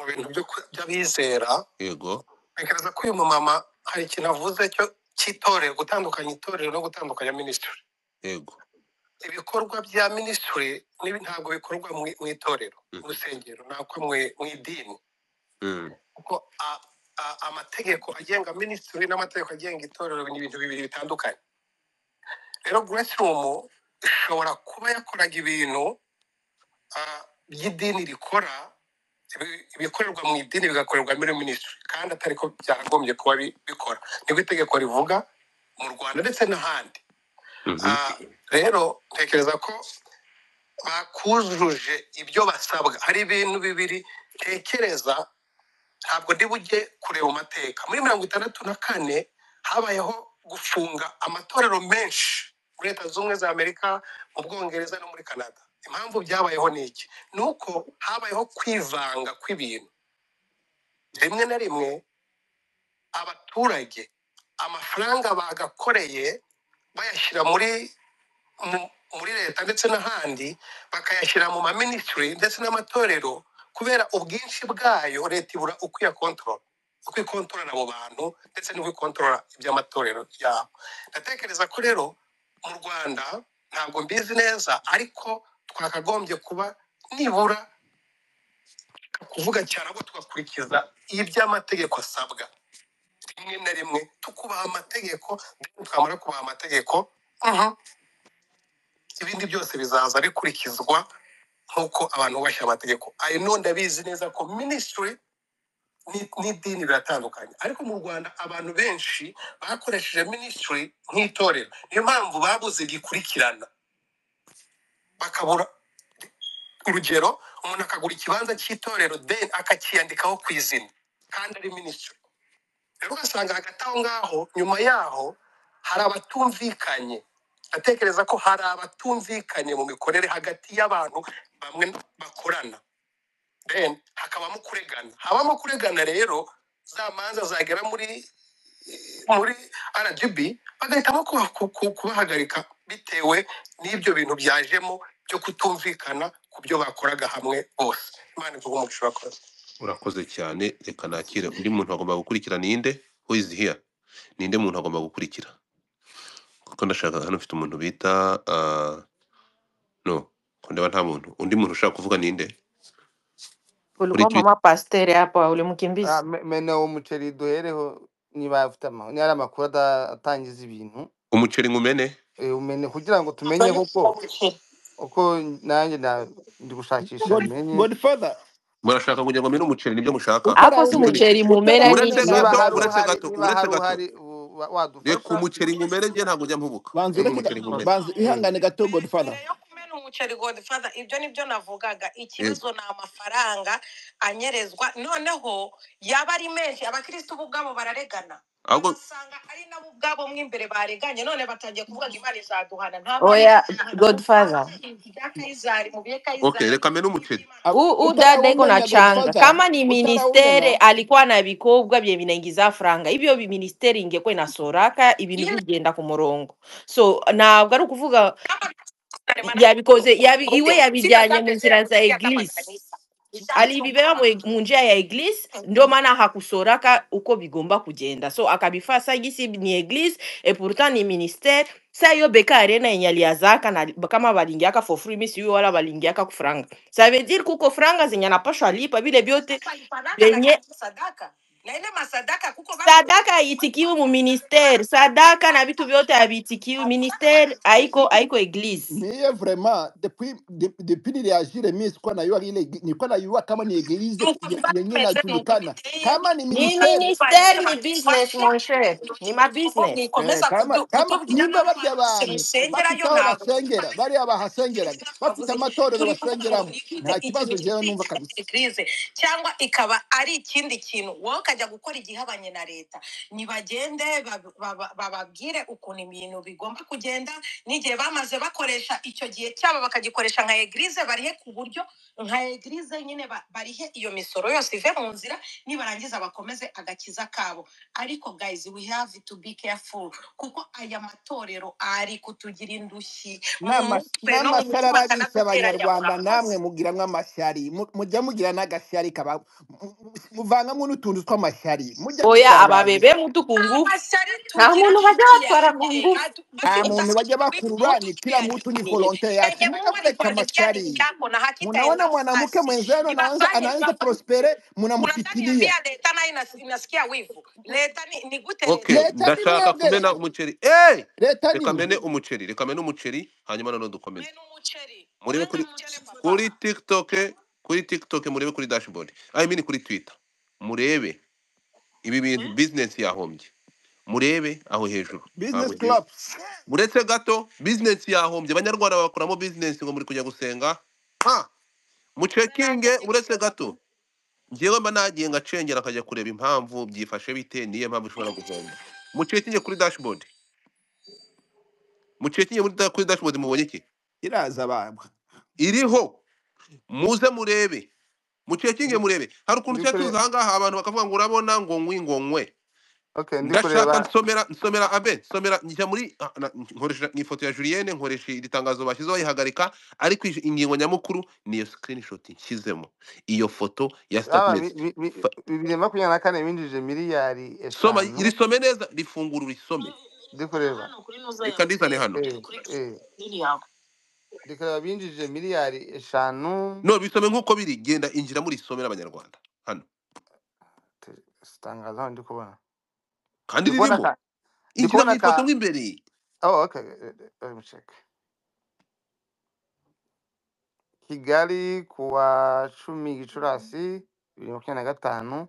bintu by'abizera. yego Ntekereza ko uyu mumama hari ikintu avuze cy'itorero, gutandukanya itorero no gutandukanya minisitiri. yego Ibikorwa bya minisitiri ntabwo bikorwa mu itorero mu rusengero nako mu idini kuko amategeko agenga minisitiri n'amategeko agenga itorero ni ibintu bibiri bitandukanye. Rero Grace Room ishobora kuba yakoraga ibintu by'idini rikora ibikorerwa mu idini bigakorerwa muri minisitiri kandi atari ko byagombye kuba bikora nibwo itegeko rivuga mu Rwanda ndetse n'ahandi. Rero ntekereza ko bakujuje ibyo basabwa. Hari ibintu bibiri tekereza ntabwo ndi bujye kureba amateka. Muri 1964 habayeho gufunga amatorero menshi muri Leta Zunze Ubumwe za Amerika, mu Bwongereza no muri Canada. Impamvu byabayeho ni iki? Nuko habayeho kwivanga kw'ibintu. Rimwe na rimwe abaturage amafaranga bagakoreye bayashyira muri leta ndetse n'ahandi bakayashyira mu ma ministry ndetse n'amatorero kubera ubwinshi bwayo leta ibura uko ikontorora abo bantu ndetse n'uko ikontorora iby'amatorero yabo. Ndatekereza ko rero mu Rwanda ntabwo mbizi neza ariko twakagombye kuba nibura kuvuga cyane ahubwo tugakurikiza iby'amategeko asabwa. Rimwe na rimwe tukubaha amategeko twamara kubaha amategeko ibindi byose bizaza bikurikizwa nk'uko abantu bubashye amategeko. Ayo ndabizi neza ko minisitiri n'idini biratandukanye ariko mu Rwanda abantu benshi bakoresheje minisitiri nk'itorero. Niyo mpamvu babuze gikurikirana bakabura. Urugero, umuntu akagura ikibanza cy'itorero then akakiyandikaho ku izina kandi ari minisitiri. Rero ugasanga hagati aho ngaho nyuma yaho hari abatumvikanye. Atekereza ko hari abatumvikanye mu mikorere hagati y'abantu bamwe bakorana, then hakabamo kuregana rero za manza zagera muri RGB bagahitamo kubahagarika bitewe n'ibyo bintu byajemo byo kutumvikana ku byo bakoraga hamwe bose. Imana ivuga umuco wakoze. urakoze cyane reka nakire undi muntu agomba gukurikira ninde who is here ninde muntu agomba gukurikira kuko ndashaka hano mfite umuntu bita no ndeba nta muntu undi muntu ushaka kuvuga ninde kuri Ulikuwa Twitter mama pasteur hapa ulimkimbiza. mene uwo muceri duhereho niba afite niba ari amakuru atangiza ibintu umuceri ngumene umene kugira ngo tumenye uko nanjye ndi gushakisha menye Godfather, murashaka kugira ngo mene umuceri nibyo mushaka Ako si utarazi umuceri mumera uretse nini. niba hari uhari reka wadufasha umuceri ngumene njye ntabwo njya mpubuka banza reka ureke umuceri ngumene banza ihangane gato Godfather. mbere yo kumena umuceri Godfather, ibyo nibyo navugaga. Ikibazo ni amafaranga anyerezwa, noneho yaba ari menshi abakristo bo ubwabo bararegana. ahubwo basanga ari nabo ubwabo mo imbere bareganye none batangiye kuvuga ngo imana izaduhana nta mana oya izaduhana Godfather. ibya kayizari mu bihe okay kayizari reka mene umuceri Dada iko na utarawumenya changa Godfather, kama ni ministere utarawumenya. alikuwa na bikorwa bye binaingiza franga ibyo ministeri ingekuwa inasoraka ibintu nyine bigenda ku murongo so ntabwo ari ukuvuga kama yabikoze iwe okay yabijyanye mu sitatangaje nzira za kusikia kama eglise kanisa alibibeba mu njia ya eglise ndio maana hakusoraka uko bigomba kugenda so akabifasa gisi ni eglise et pourtant ni ministère sa yo beka arena yenye aliazaka na kama balingiaka for free misi yo wala balingiaka kufranga ça veut dire kuko franga zenye anapashwa lipa vile vyote sasa ifanana na benye kanisa sadaka na ile masadaka kuko basi sadaka haitikiwi mu ministère sadaka na vitu vyote havitikiwi ministère haiko eglise Mie vraiment depuis niliajire mimi sikuwa najua ile, nilikuwa najua kama ni eglise yenyewe inajulikana, kama ni ni ministeri ministère ni business mon cher ni ma business nikomeza kama kutubwira nimba n'aho barya hantu abantu bafite musengerayo aho ntabwo basengera, bariya bahasengeraga bafite amatorero turi kuvuga ngo basengeramo, ifite nta kibazo ikintu jewe numva gifite kabisa. eglise cyangwa ikaba ari ikindi kintu wowe ukajya gukora igihabanye na leta nibagende bababwire ukuntu ibintu bigomba kugenda n'igihe bamaze bakoresha icyo gihe cyabo bakagikoresha nka eglise barihe ku buryo nka eglise nyine barihe iyo misoro yose ive mu nzira nibarangiza bakomeze agakiza kabo ariko guys we have to be careful kuko aya matorero ari kutugira indushyi mu mutwe no mu N'amashyari mutima arabisha akanaduteranya abanyarwanda, namwe murakoze mugiramwo amashyari, mujya mugira n'agashyari muvangamo n'utuntu tw'amashyari, mujya oya mutugabanya. ababebe mutu ku ngufu amashyari nta tugira muntu bajya batwara ku tuyafite ngufu Nta muntu bajya bakurura, ni kila mtu ni volonte yake. enye Mujya Mungu mureka alituandikia nini amashyari. chako na Munaona hakitaenda mwanamke basi mwenzenu nibafanye anaanza prospere, unadhani munamfitilia. ambia leta nayo inasikia wivu leta ni gute okay leta Leta ni ndashaka mwebwe, kumena umuceri eh leta reka nini? mene umuceri hanyuma noneho dukomeze menu umuceri murebe menu kuri umuceri papa kuri tiktok murebe kuri dashboard I mean kuri twitter murebe ibi bintu business yahombye murebe aho hejuru Business ntabwo ngiye clubs. muretse gato business yahombye abanyarwanda bakoramo business ngo muri kujya gusenga ha mucekinge uretse gato njyewe mba nagiye ngacengera akajya kureba impamvu byifashe bite niyo mpamvu ishobora guhomba mucekinge kuri dashboard mucekinge kuri dashboard mubonye iki Iraza baba. iriho muze murebe mucekinge murebe hari ukuntu ndi cya kure tuza ahangaha abantu bakavuga ngo urabona ngo nkwe okay ndi ndashaka kureba nsomera abe nsomera njya muri nkoresha ifoto ya Julienne nkoresha iri tangazo bashyizeho bayihagarika ariko ingingo nyamukuru niyo screenshot nshyizemo iyo foto ya aba statement 2024 binjije miliyari soma eshanu risome neza rifungura urisome ndi kureba reka ndizane hano ndi kureba binjije miliyari eshanu no bisome nk'uko biri genda injira muri isomera abanyarwanda hano itangazo hano ndi kubona kandi ndi kubona ririmo ka ndi injira mu kubona ifoto ka mo imbere oh okay let me check Kigali kuwa 10 Gicurasi 2025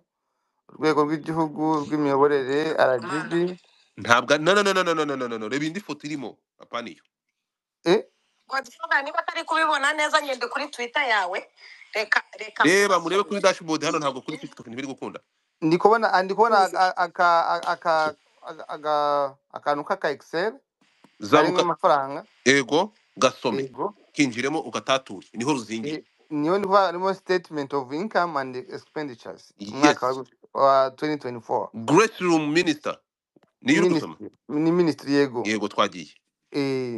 urwego rw'igihugu rw'imiyoborere RGB ntabwo no reba indi foto irimo apana iyo Godfather niba atari kubibona neza ngende kuri Twitter yawe reka reba murebe kuri dashboard hano ntabwo kuri TikTok ntibiri gukunda ndi kubona akantu k'aka Excel karimo zamuka amafaranga ego gasome yego kinjiremo ugatature niho ruzingiye niyo ndi kubona harimo statement of income and expenditures umwaka yes wa 2024 Grace Room Minister niyo uri gusoma ni ministry yego yego twagiye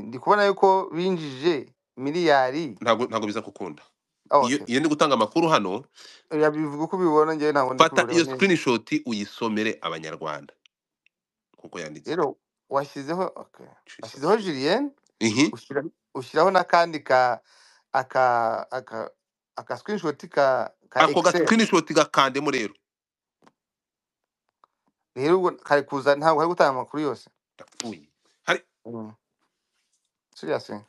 ndi kubona yuko binjije miliyari ntabwo biza gukunda okay iyo ndi gutanga amakuru hano yabivuga uko ubibona njyewe ntabwo ndi fata kubireba iyo neza screenshot uyisomere abanyarwanda kuko yanditse rero washyizeho okay washyizeho Julien ihi ushyiraho n'akandi aka screenshot ka ako ga Excel screenshot gakandemo rero ubwo kari kuza ntabwo hari gutanga amakuru yose ndapfuye hari seriously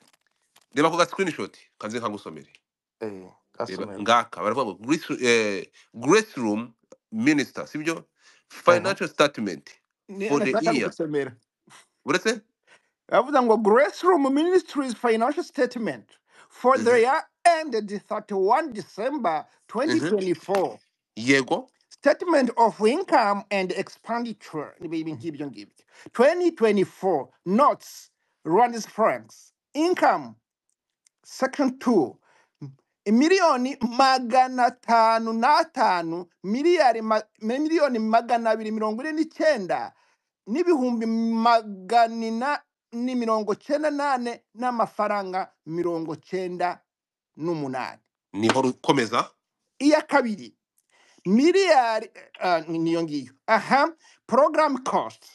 reba ako ga screenshot kanze nkagusomere reba gasomero ngaka baravuga ngo Grace Room Minister sibyo financial statement for the Nashaka year gusomera. uretse Avuga ngo Grace Room Ministries financial statement for the year ended 31 December 2024. yego statement of income and expenditure n'ibintu nk'ibyo ngibyo. 2024 notes Rwandese francs income section 2 miliyoni 505 miliyoni 249 n'ibihumbi 498 n'amafaranga 98. niho rukomeza. Iya kabiri miliyari niyo ngiyo. Program cost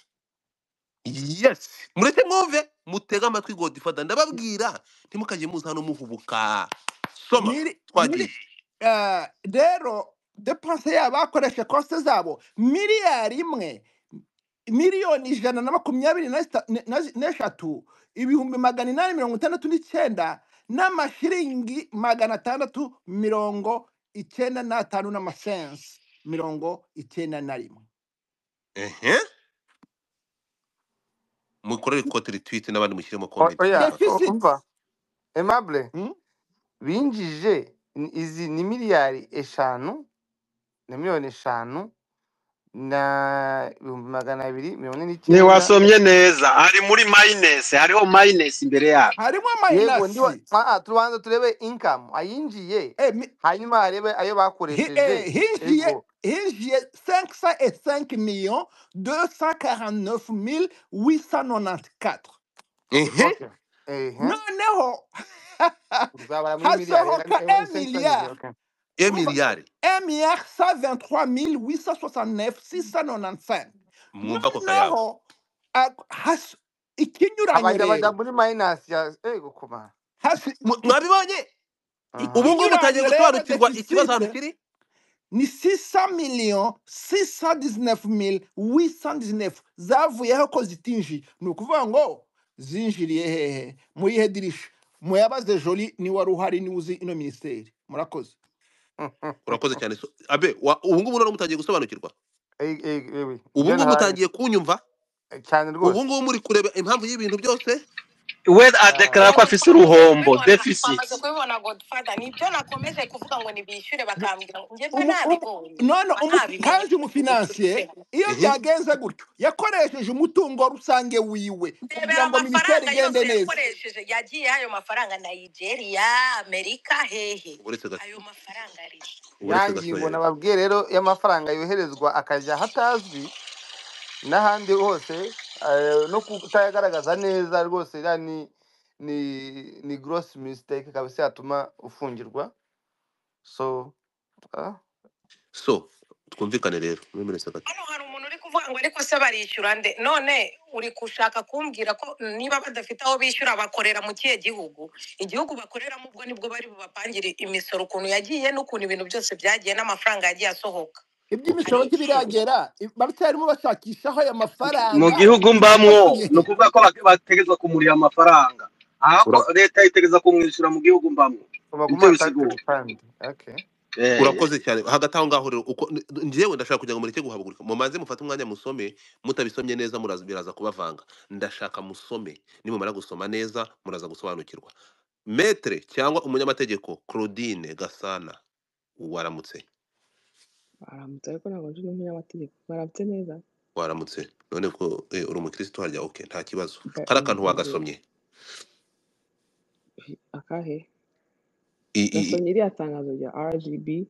Yes, mureke mwumve mutega amatwi Godfather ndababwira ntimukajye muza hano muhubuka. Soma twagiye. rero depense yabo bakoresha cost zabo miliyari 1,123 ibihumbi 869 n'amashiringi 695 n'amasense 91. Mukorere ikote retweet n'abandi mushyiremo comment. oya Deficit. umva Aimable binjije izi ni miliyari 5 na miliyoni 5 na ibihumbi 249 ntiwasomye neza hari muri minus hariho minus imbere yabo harimo yego ndiwa minus. tubanza turebe income ayinjiye hanyuma arebe ayo bakoresheje hinjiye 505,249,894. okay noneho uzabara muri miliyari hasohoka 1 miliyari. okay 1 miliyari. 1,123,695. Mwumva ko kayabo. noneho ikinyuranyo abajya rero muri minus ya gukoma mwabibonye. Ubu ngubu mutangiye gusobanukirwa ikibazo hano kiri. ni 6,619,819 zavuyeho ko zitinjiye. Ni ukuvuga ngo zinjiriye hehe muri ihe dirisha. Muyabaze Jolie ni wari uhari ni uzi ino ministeri. Murakoze. Urakoze cyane. Abe ubu ngubu none mutangiye gusobanukirwa. Ubu ngubu mutangiye kunyumva cyane rwose. Ubu ngubu muri kureba impamvu y'ibintu byose. we adeklara ko afise uruhombo deficit. Kubibona Godfather nibyo nakomeje kuvuga ngo nibishyure bakambwira ngo njye nabibonye. None kandi umufinansiye iyo byagenze gutyo yakoresheje umutungo rusange wiwe kugira ngo ministeri igende neza. Yakoresheje yagiye ayo mafaranga Nigeria, Amerika hehe. Ayo mafaranga ari. Yangingo nababwiye rero y'amafaranga yoherezwa akajya hatazwi n'ahandi hose no kutayagaragaza neza rwose ni gross mistake kabisa yatuma ufungirwa. So twumvikane rero hano hari umuntu uri kuvuga ngo ariko se barishyura nde. None uri kushaka kumbwira ko niba badafite aho bishyura bakorera mu kihe gihugu? Igihugu bakoreramo ubwo nibwo bari bubapangire imisoro ukuntu yagiye n'ukuntu ibintu byose byagiye n'amafaranga yagiye asohoka. Iby'imisoro ntibiragera baracyarimo bashakishaho aya mafaranga mu gihugu mbamwo ni ukuvuga ko bategezwa kumurira amafaranga ahako leta itegeza kumwishyura mu gihugu mbamwo. Urakoze cyane. Hagati aho ngaho rero uko njyewe ndashaka kugira ngo mureke guhabugurika mumaze mufate umwanya musome mutabisomye neza biraza kubavanga. Ndashaka musome nimumara gusoma neza muraza gusobanukirwa. Maître cyangwa umunyamategeko Claudine Gasana waramutse. Waramutse ariko ntabwo ndi umunyamategeko. Waramutse neza. Waramutse none ko uri umukristo harya okay nta kibazo. Kara kantu wagasomye. Akahe gasomye iriya tangazo rya RGB.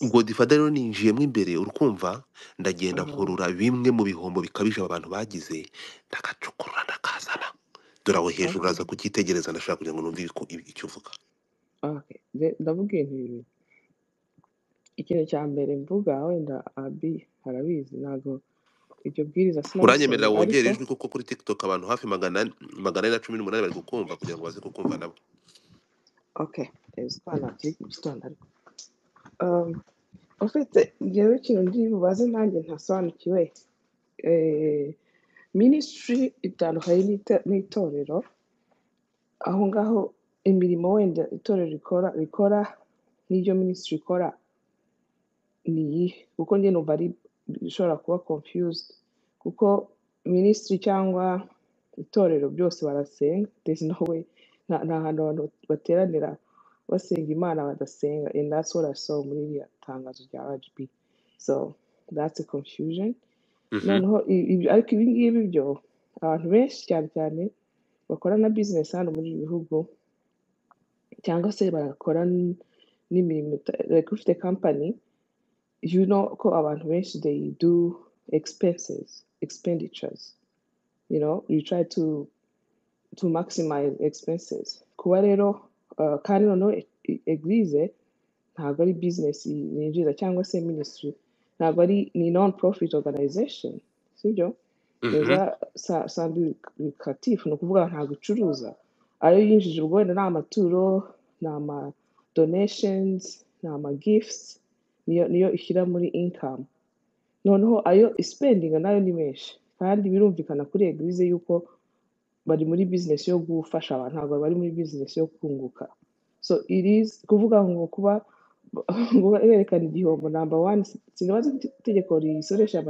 Godfather rero ninjiyemo imbere urukumva ndagenda nkurura bimwe mu bihombo bikabije abantu bagize ndagacukurura ndakazana dore hejuru uraza kukitegereza ndashaka kugira ngo numve icyo uvuga. Ndavuga ibintu ikintu cya mbere mvuga wenda abi harabizi ntago ibyo bwiriza uranyemerera wongere ijwi kuko kuri TikTok abantu hafi 418 bari gukumva kugira ngo baze kukumva nabo. Ezwana cyitona ariko ufite ngewe ikintu ndi bubaze nanjye ntasobanukiwe. Ministry itandukanye n'itorero aho ngaho imirimo wenda itorero rikora n'ibyo ministry ikora ni kuko njye numva ari bishobora kuba confused kuko ministry cyangwa itorero byose barasenga. There's no way nta hantu abantu bateranira basenga imana badasenga, and that's what I saw muri iriya tangazo rya RGB. So that's a confusion. Mhm. Noneho ariko ibi ngibi byo abantu benshi cyane cyane bakora na business hano muri ibi bihugu cyangwa se bagakora n'imirimo like ufite company, you know ko abantu benshi they do expenditures, you know, you try to maximize expenses. Kuba rero kandi noneho eglise ntabwo ari business yinjiza cyangwa se ministry, ntabwo ari ni non profit organization, sibyo? Mhm. Neza sambi lucratif, ni ukuvuga ntabwo icuruza, ayo yinjije ubwo wenda ni amaturo, ni ama donations, ni ama gifts, niyo ishyira muri income. Noneho ayo spending nayo ni menshi, kandi birumvikana kuri eglise yuko bari muri business yo gufasha abantu, ntabwo bari muri business yo kunguka. So it is kuvuga ngo kuba ngo berekana igihombo, number one, sinabaza itegeko risoresha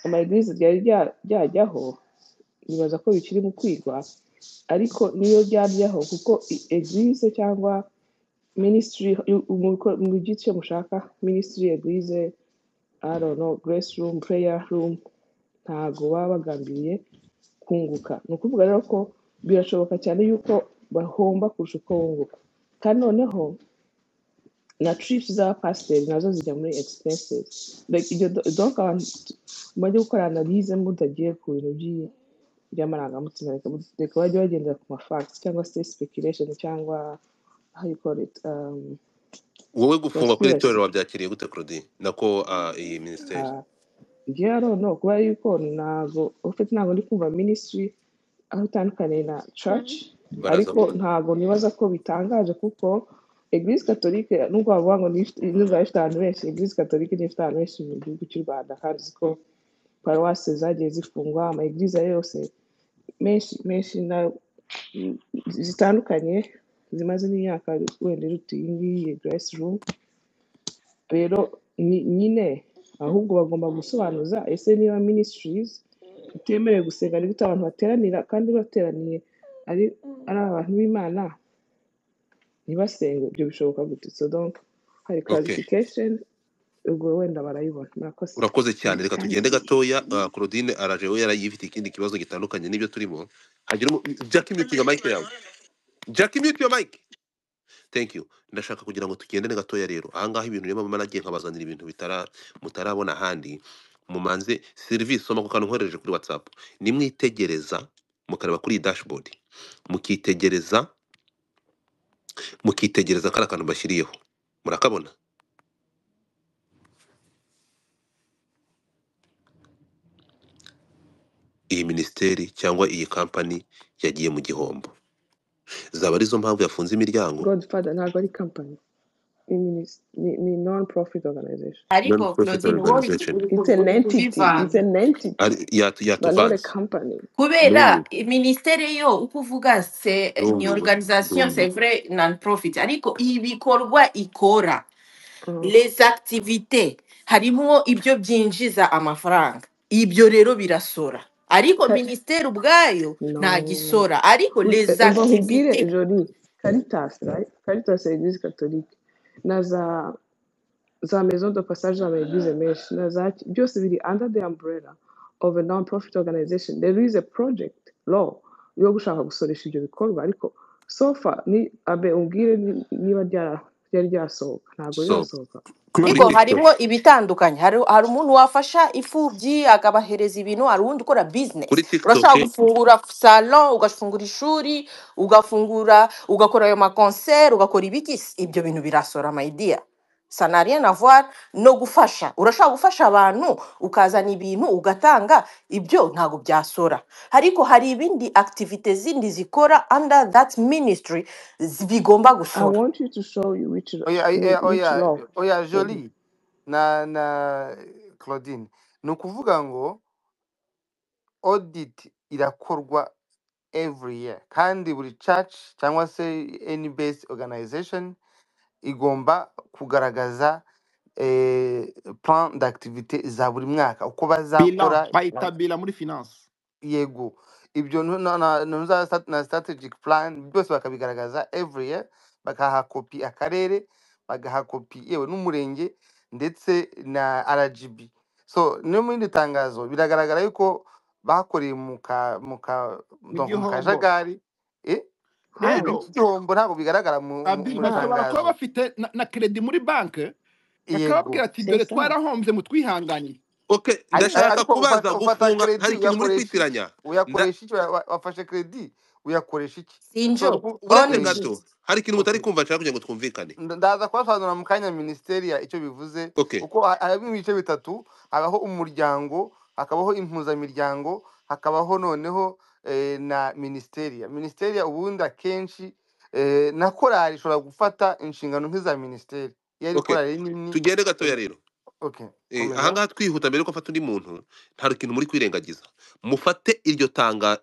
ama eglise ryari ryajyaho, nibaza ko bikiri mu kwigwa, ariko niyo byajyaho kuko eglise cyangwa ministry mu gice mushaka ministry, eglise, I don't know, grace room, prayer room, ntago baba bagambiriye kunguka. Ni ukuvuga rero ko birashoboka cyane yuko bahomba kurusha uko bunguka, kandi noneho na trips z'abapasiteri nazo zijya muri expenses. Like donc abantu bajya gukora analyse mutagiye ku bintu by'amarangamutima, reka bajye bagendera ku mafacts cyangwa se speculation cyangwa how you call it, wowe gufungwa kuri itorero conspiracy. wabyakiriye gute Claudine nako iyi minisiteri? I don't know, kubera yuko ntabwo ufite, ntabwo ndi kumva ministry aho itandukaniye na church, baraza ariko ntabwo nibaza ko bitangaje kuko eglise catholique nubwo bavuga ngo nizo ifite abantu benshi, eglise catholique niyo ifite abantu benshi mu gihugu cy'u Rwanda, kandi uzi ko paruwase zagiye zifungwa, ama eglise yose menshi na zitandukanye zimaze n'imyaka wenda iruta iyi ngiyi grace room. Rero nyine ahubwo bagomba gusobanuza ese niba ministries itemerewe gusenga ni gute abantu bateranira, kandi bateraniye ari abantu b'Imana ntibasenge, ibyo bishoboka gute? So donc hari Okay, clarification, ubwo wenda barayibona. Murakoze. urakoze cyane, reka tugende gatoya. Claudine araje, we yarayifite ikindi kibazo gitandukanye n'ibyo turimo. Hagira Jackie, mute your mic yawe. Jackie, mute your mic. Thank you. Ndashaka kugira ngo tugendane gatoya rero. Ahangaha ibintu rero mama nagiye nkabazanira ibintu mutarabona ahandi. Mumanze service soma ku kantu nkorereje kuri WhatsApp. Nimwitegereza mukareba kuri iyi dashboard. Mukitegereza kara kantu bashyiriyeho. Murakabona? Iyi ministeri cyangwa iyi company yagiye mu gihombo. Zaba arizo mpamvu yafunze imiryango. Godfather ntabwo ari company, ni non profit organization. ariko Non-profit Claudine wowe organization. It's an uri entity, it's kubivanga an entity, but not a Yatuvanze. company. kubera ministere yo uko uvuga ni Ndumiwe. organisation c'est vrai non profit, ariko ibikorwa ikora les activités harimo ibyo byinjiza amafaranga, ibyo rero birasora, ariko ministere ubwayo nta No. gisora, ariko les Umva nkubwire activités Jolie, Caritas, right? Caritas ya Eglise Catholique na za maison de passage za Eglise menshi na za byose biri under the umbrella of a non-profit organization. There is a project law yo gushaka gusoresha ibyo bikorwa, ariko so far ni abe umbwire niba ryari ryasohoka. Ntabwo So, rirasohoka. kuri ariko TikTok. harimo ibitandukanye, hari umuntu wafasha imfubyi akabahereza ibintu, hari undi ukora Kuri business. TikTok. Urashaka gufungura salon, ugafungura ishuri, ugakora ayo makoncert, ugakora ibikisi, ibyo bintu birasora my dear. Ça n'a rien à voir no gufasha. Urashaka gufasha abantu ukazana ibintu ugatanga, ibyo ntago byasora. Ariko hari ibindi activities zindi zikora under that ministry bigomba I gusora. want you to show you which law. Jolie na Claudine, ni ukuvuga ngo audit irakorwa every year, kandi buri church cyangwa se any based organization igomba kugaragaza plan d'activité za buri mwaka uko bilan bazakora. bayita bilan muri finance. Yego, ibyo na strategic plan byose bakabigaragaza every year bagaha kopi akarere, bagaha kopi yewe n'umurenge ndetse na RGB. So no mu rindi tangazo biragaragara yuko bakoreye mu donc mu gihombo kajagari. rero Igihombo ntabwo bigaragara abi mu nta bashobora kuba itangazo. bafite na credit muri banki bakababwira Yego. ati dore sesa twarahombye mutwihanganire. Okay, ndashaka Ariko kubaza ufata gufunga, hari credit ikintu muri uyakoresha iki? kwitiranya. Uyakoresha iki? Wafashe credit uyakoresha iki? So Sinjo, Uretse onji. gato, hari ikintu mutari okay. kumva nshaka kugira ngo twumvikane. Ndaza kubasobanurira mu kanya ministeriya icyo bivuze, Okay, kuko harimo ibice bitatu. Habaho umuryango, hakabaho impuzamiryango, hakabaho noneho na ministeriya ubundi akenshi na korali ishobora gufata inshingano nk'iza ministeri iyo ari okay. korali nini. Tugende gatoya rero. Okay, Aha komeza. ngaha twihuta mbere yuko afata undi muntu, nta kintu muri kwirengagiza. Mufate iryo tanga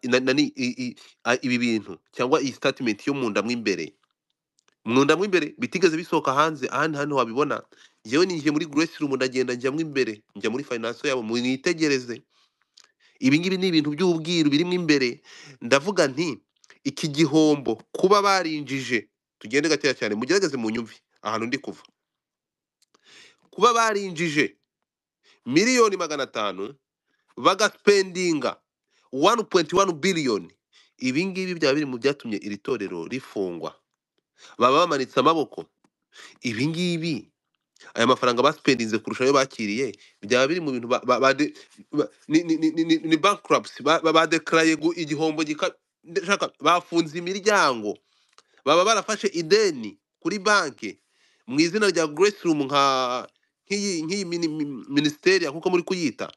ibi bintu cyangwa iyi statement yo mu ndamwe imbere. Mu ndamwe imbere bitigeze bisohoka hanze, ahandi hano wabibona. Jewe ninjiye muri Grace Room ndagenda njyamwe imbere, njya muri finance yabo mwitegereze. Ibi ngibi ni ibintu by'ubwiru birimo imbere. Ndavuga nti iki gihombo kuba barinjije, tugende gateya cyane mugerageze mu nyumvi ahantu ndi kuva. Kuba barinjije miliyoni 500 bagaspendinga 1.1 billion, ibi ngibi byaba biri mu byatumye iri torero rifungwa. Baba bamanitse amaboko. Ibi ngibi aya mafaranga baspendinze kurusha ayo bakiriye byaba biri mu bintu ni bankruptcy, badeclare igihombo bafunze imiryango, baba barafashe ideni kuri banki mu izina rya Grace Room nk'iyi ministeri nkuko muri kuyita.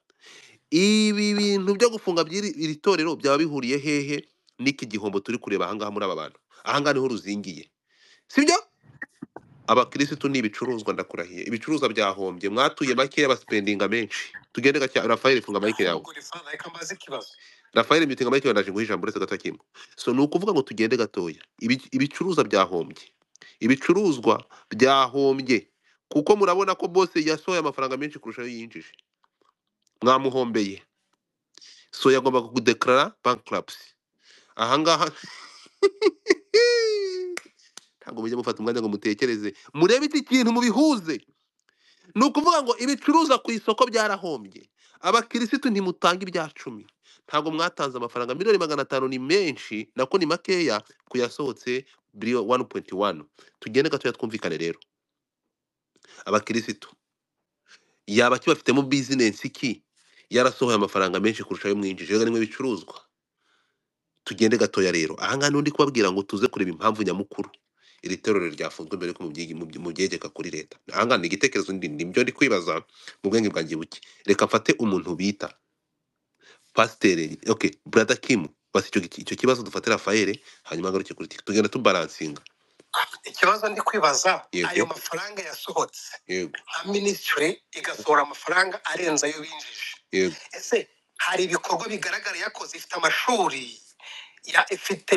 Ibi bintu byo gufunga iri torero byaba bihuriye hehe n'iki gihombo turi kureba ahangaha muri aba bantu? Ahangaha niho ruzingiye, sibyo? Abakirisitu ni ibicuruzwa, ndakurahiye ibicuruzwa byahombye. Mwatuye make y'abaspendinga menshi. Tugende gacya. Rafael, funga mike yawe. Rafael, mitinga mike ndaje nguha ijambo uretse gato kimwe. So ni ukuvuga ngo tugende gatoya. Ibicuruzwa byahombye, ibicuruzwa byahombye kuko murabona ko bose yasohoye amafaranga menshi kurusha ayo yinjije. Mwamuhombeye, so yagomba kudeclara bankruptcy. Ahangaha ntabwo mujye mufata umwanya ngo mutekereze murebe iki kintu mubihuze. Ni ukuvuga ngo ibicuruza ku isoko byarahombye. Abakirisitu ntimutanga ibya 10, ntabwo mwatanze amafaranga miliyoni 500. Ni menshi nako ni makeya kuyasohotse 1.1. Tugende gatoya twumvikane rero. Abakirisitu yaba kibafitemo business iki yarasohoye amafaranga menshi kurusha ayo mwinjije? Rega nimwe bicuruzwa. Tugende gatoya rero. Ahangaha nundi kubabwira ngo tuze kureba impamvu nyamukuru iri teroro ryafunzwe mbere ko mu byegeka kuri leta. Ahangaha ni igitekerezo ndibyo ndi kwibaza mu bwenge bwanjye buke. Reka mfate umuntu bita Pasiteri, okay, Brother Kim, basi icyo kibazo dufate Rafael, hanyuma ngaruke kuri TikTok. Tugenda tubalansinga. Ikibazo ndi kwibaza, Yego. ayo mafaranga yasohotse Yego. nka ministry igasohora amafaranga arenze ayo binjije. Yego. Ese hari ibikorwa bigaragara yakoze? Ifite amashuri ifite,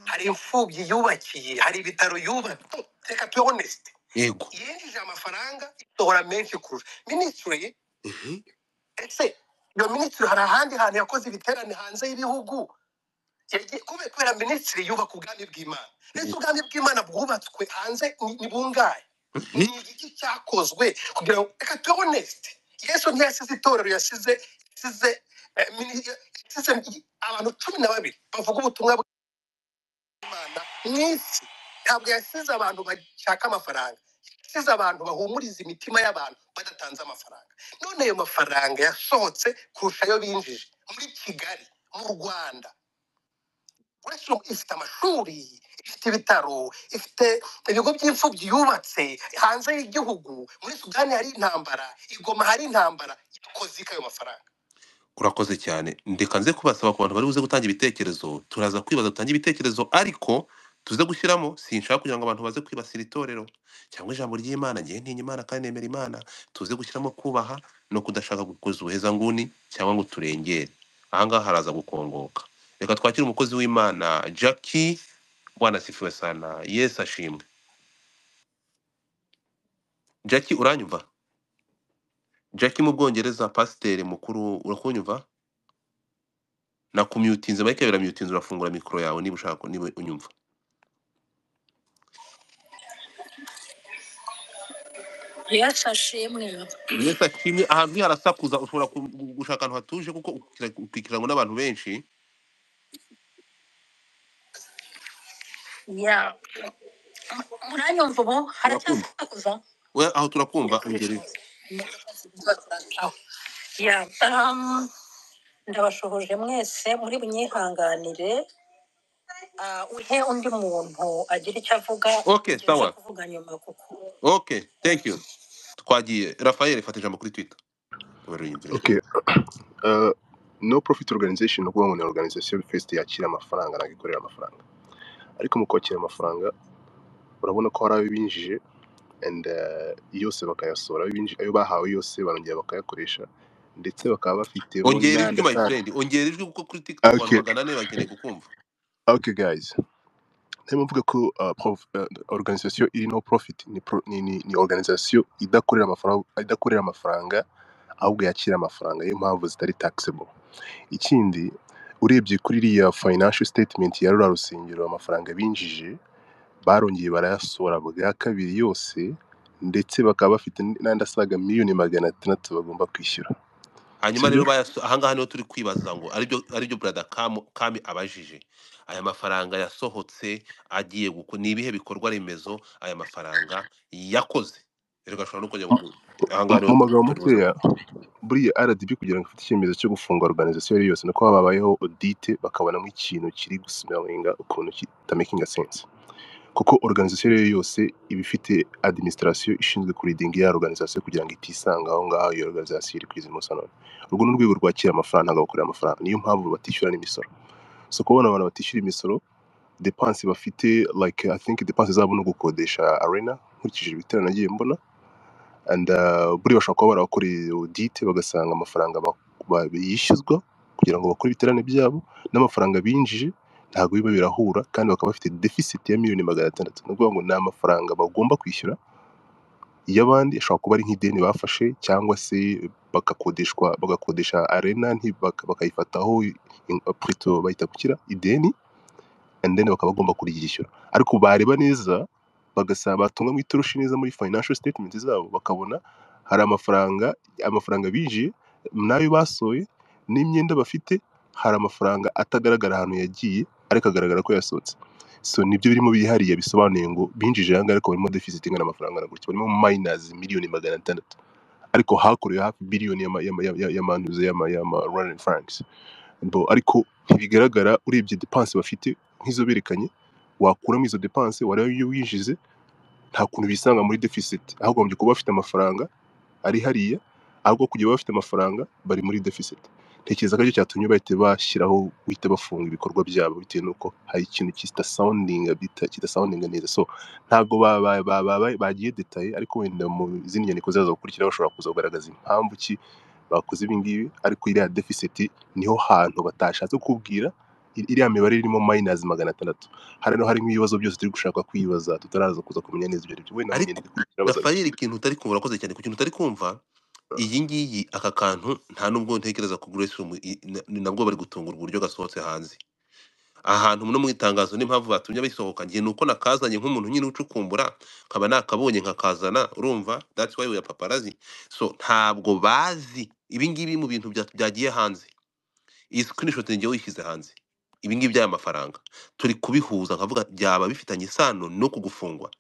hari imfubyi yubakiye, hari ibitaro yubatse. Reka tube honest. Yego. Yinjije amafaranga isohora menshi kurusha ministry. Ese iyo ministry hari ahandi hantu yakoze ibiterane hanze y'ibihugu? Kubera ministry yubaka ubwami bw'Imana. Ese ubwami bw'Imana bwubatswe hanze ni bungahe? Ni igiki cyakozwe kugira ngo, reka tube honest, Yesu ntiyasize itorero, yasize abantu 12 bavuga ubutumwa bw'Imana mu isi. Ntabwo yasize abantu bashaka amafaranga, yasize abantu bahumuriza imitima y'abantu badatanze amafaranga. None ayo mafaranga yasohotse kurusha ayo binjije muri Kigali, mu Rwanda. Grace ifite amashuri, ifite ibitaro, ifite ibigo by'imfubyi yubatse hanze y'igihugu. Muri Sudani hari intambara, Igoma hari intambara. Yakoze ikayo mafaranga. Urakoze cyane. Ndeka nze kubasaba ku bantu bari buze gutanga ibitekerezo. Turaza kwibaza dutanga ibitekerezo, ariko tuze gushyiramo, sinshaka kugira ngo abantu baze kwibasira itorero cyangwa ijambo ry'Imana. Ngiye ntinya Imana kandi nemera Imana. Tuze gushyiramo kubaha no kudashaka gukoza ubuheza nguni cyangwa ngo turengere. Ahangaha haraza gukongoka. Reka twakire umukozi w'Imana Jackie. Bwana sifiwe sana. Yesu ashimwe. Jackie, uranyumva? Jackie mu Bwongereza, pasiteri mukuru, urakunyumva? Na kumyutinze mike biramutinze, urafungura mikoro yawe niba ushaka, niba unyumva. Yesu ashimwe. Yesu ashimwe. Ahantu harasakuza, ushobora gushaka ahantu hatuje kuko ukikiranwa n'abantu benshi. Ya, muranyumva ubu haracyasakuza? We aho turakumva ingeri. Ya, ndabashohoje mwese muri bunyihanganire. Uhe undi muntu agira icyo avuga, Okay, nje sawa. kuvuga nyuma kuko Okay, thank you. Twagiye. Raphael fata ijambo kuri Twitter. Okay. No profit organization no kuvuga ngo ni organization first yakira amafaranga ntabwo ikorera amafaranga, ariko mu kwakira amafaranga urabona ko hari abinjije and yose bakayasora, ayo bahawe yose barongera bakayakoresha ndetse bakaba bafitemo Ongera ijwi my n'andasaka. friend, ongera ijwi kuko kuri TikTok abantu Okay, magana ane bakeneye kukumva. okay guys, ndimo mvuga ko organisation iri no profit ni organisation idakorera amafaranga ahubwo yakira amafaranga, iyo mpamvu zitari taxable. Ikindi urebye kuri iriya financial statement ya rura rusengero, amafaranga binjije barongeye barayasora bwa kabiri yose ndetse bakaba bafite n'andi asaga miliyoni 600 bagomba kwishyura. Hanyuma rero ahangaha niho turi kwibaza ngo aribyo brother Kami abajije, aya mafaranga yasohotse agiye ni ibihe bikorwa remezo aya mafaranga yakoze. Rero gashobora no kujya ahangaha Mu magambo makeya, buriya RDB kugira ngo ifite icyemezo cyo gufunga organisation yose nuko habayeho audit bakabonamo ikintu kiri gusmellinga ukuntu kitamakinga sense, kuko organisation yose iba ifite administration ishinzwe kuridinga ya organisation kugira ngo itisanga aho ngaho iyo organisation iri kwizima sanone. Urwo ni urwego rwakira amafaranga bakorera amafaranga, niyo mpamvu batishyura n'imisoro. So kubona abantu batishyura imisoro, dépense bafite like I think dépense zabo no gukodesha arena nkurikije ibiterane nagiye mbona, and buri bashobora kuba barakoreye audit bagasanga amafaranga yishyuzwa kugira ngo bakore ibiterane byabo n'amafaranga binjije ntabwo biba birahura, kandi bakaba bafite deficit ya miliyoni 600. Ni ukuvuga ngo ni amafaranga bagomba kwishyura y'abandi, ashobora kuba ari nk'ideni bafashe cyangwa se bagakodesha arena bakayifataho plutôt bahita gukira ideni, and then bakaba bagomba kuryishyura. Ariko bareba neza bagasaba batunga mu itoroshi neza muri financial statement zabo, bakabona hari amafaranga binjiye nayo basoye n'imyenda bafite, hari amafaranga atagaragara ahantu yagiye ariko agaragara ko yasohotse. So nibyo birimo bihariye bisobanuye ngo binjije hanga ariko barimo deficit ingana amafaranga na gutyo, barimo minus miliyoni 600, ariko hakorewe hafi biliyoni y'amantuze y'ama rand francs. Ariko ntibigaragara urebye dépense bafite nk'izo berekanye, wakuramo izo dépense wareba iyo winjize nta kuntu bisanga muri deficit, ahubwo bagombye kuba bafite amafaranga ari hariya, ahubwo kujya bafite amafaranga bari muri deficit. Ntekereza ko aricyo cyatumye bahita bashyiraho guhita bafunga ibikorwa byabo bitewe n'uko hari ikintu kidasoundinga neza. So ntabwo bagiye detaye, ariko wenda mu zindi nyandiko zazo gukurikira bashobora kuza kugaragaza impamvu ki bakoze ibi ngibi, ariko iriya deficit niho hantu batashatse kubwira iriya mibare irimo minus 600. Harimo ibibazo byose turi gushaka kwibaza tutaraza kuza kumenya neza ibyo aribyo. Wenda ariko Rafael ikintu utari kumva, urakoze cyane ku kintu utari kumva. Iyi ngiyi aka kantu nta nubwo ntekereza ku Grace Room nabwo bari gutungurwa uburyo gasohotse hanze ahantu no mu itangazo. N'impamvu batumye bisohoka ngiye nuko nakazanye nk'umuntu nyine ucukumbura, nkaba nakabonye nkakazana, urumva, that's why we are paparazzi. So ntabwo bazi ibi ngibi mu bintu byagiye hanze. Iyi screenshot ngiye wishyize hanze, ibi ngibi by'aya mafaranga turi kubihuza nkavuga byaba bifitanye isano no kugufungwa.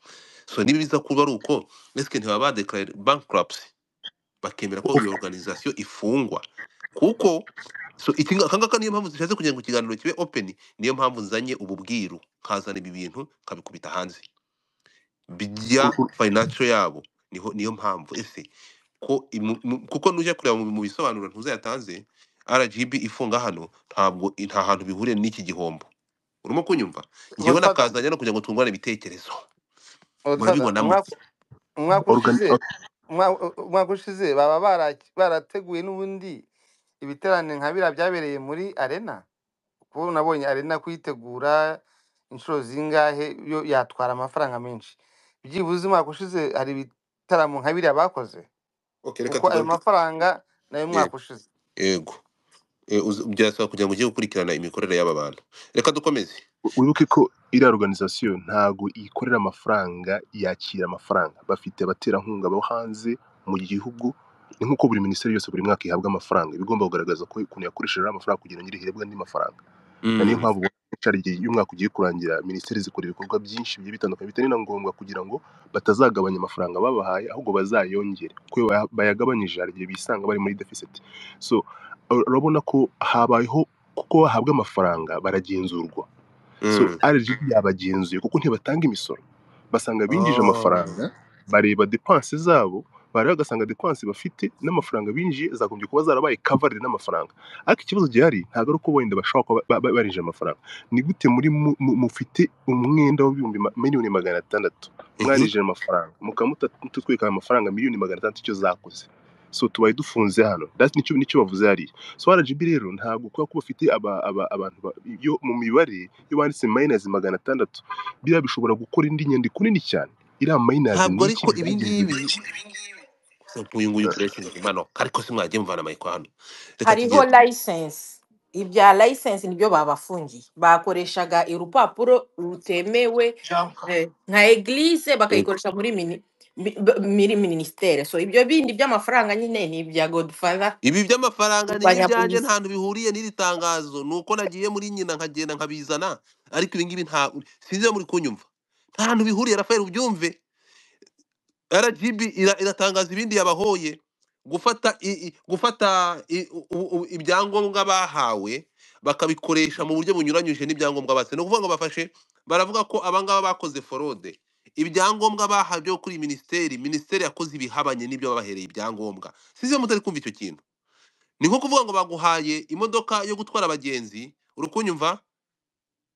So nibiza kuba ari uko neske ntibaba declare bankruptcy bakemera ko iyo organisation ifungwa, kuko so akangaka niyo mpamvu zishatse kugira ngo ikiganiro kibe open. Niyo mpamvu nzanye ubu bwiru kazana ibi bintu kabikubita hanze bijya financial yabo, niyo mpamvu ese ko kuko nuje kureba mu bisobanuro ntuzayatanze RGB ifunga hano nta hantu bihuriye n'iki gihombo. Urimo kunyumva? Ngewe nakazanye no kugira ngo tungwane ibitekerezo, murabibona mute? umwaka ushize baba barateguye n'ubundi ibiterane nka biriya byabereye muri arena, kuko nabonye arena kuyitegura inshuro zingahe yo yatwara amafaranga menshi. Byibuze umwaka ushize hari ibitaramo nka biriya bakoze, kuko ayo mafaranga nayo umwaka ushize. Yego byasaba kugira ngo ujye gukurikirana imikorere y'aba bantu. Reka dukomeze. wibuke ko iriya organization ntago ikorera amafaranga, yakira amafaranga. Bafite abaterankunga bo hanze mu gihugu, ni nk'uko buri minisiteri yose buri mwaka ihabwa amafaranga, bigomba kugaragaza ko ukuntu yakoresheje amafaranga kugira ngo irebwe andi mafaranga. Na niyo mpamvu ubona igihe iyo umwaka ugiye kurangira, minisiteri zikora ibikorwa byinshi bigiye bitandukanye, bitari na ngombwa kugira ngo batazagabanya amafaranga babahaye, ahubwo bazayongere, kuko iyo bayagabanyije hari igihe bisanga bari muri deficit. So urabona ko habayeho, kuko bahabwa amafaranga baragenzurwa. So RGB yabagenzuye kuko ntibatanga imisoro, basanga binjije amafaranga, bareba depense zabo, bareba bagasanga depense bafite n'amafaranga binjiye zagombye kuba zarabaye covered n'amafaranga. Ariko ikibazo gihari ntabwo ari uko wenda bashobora kuba barinjije amafaranga. Ni gute muri mufite umwenda w'ibihumbi miliyoni 600 mwarinjije amafaranga mukamututwika amafaranga miliyoni 600 icyo zakoze? So tubaye dufunze hano, that's nicyo bavuze hariya. So RGB rero ntabwo kuba bafite abantu yo mu mibare iyo banditse -600 biriya bishobora gukora indi nyandiko nini cyane. Iriya minus ntabwo ni iki ariko ibi ngibi uyu nguyu blessing mano ariko simwagiye mvana mayiko hano, reka hariho tugende. license. Ibya license nibyo babafungiye, bakoreshaga urupapuro rutemewe nka eglise bakayikoresha muri ministere. So ibyo bindi by'amafaranga nyine ni ibya Godfather Ibi by'amafaranga ni ibyanjye, banyapolisi. nta hantu bihuriye n'iri tangazo. Nuko nagiye muri nyina nkagenda nkabizana, ariko ibi ngibi nta, sinzi iyo muri kunyumva, nta hantu bihuriye. Rafael ubyumve, RGB iratangaza ibindi yabahoye, gufata ibyangombwa bahawe bakabikoresha mu buryo bunyuranyije n'ibyangombwa base. No kuvuga ngo bafashe, baravuga ko abangaba bakoze forode, ibyangombwa bahawe byo kuri minisiteri yakoze ibihabanye n'ibyo babahereye ibyangombwa. Sinzi iyo mutari kumva icyo kintu. Ni nko kuvuga ngo baguhaye imodoka yo gutwara abagenzi, urukunyumva,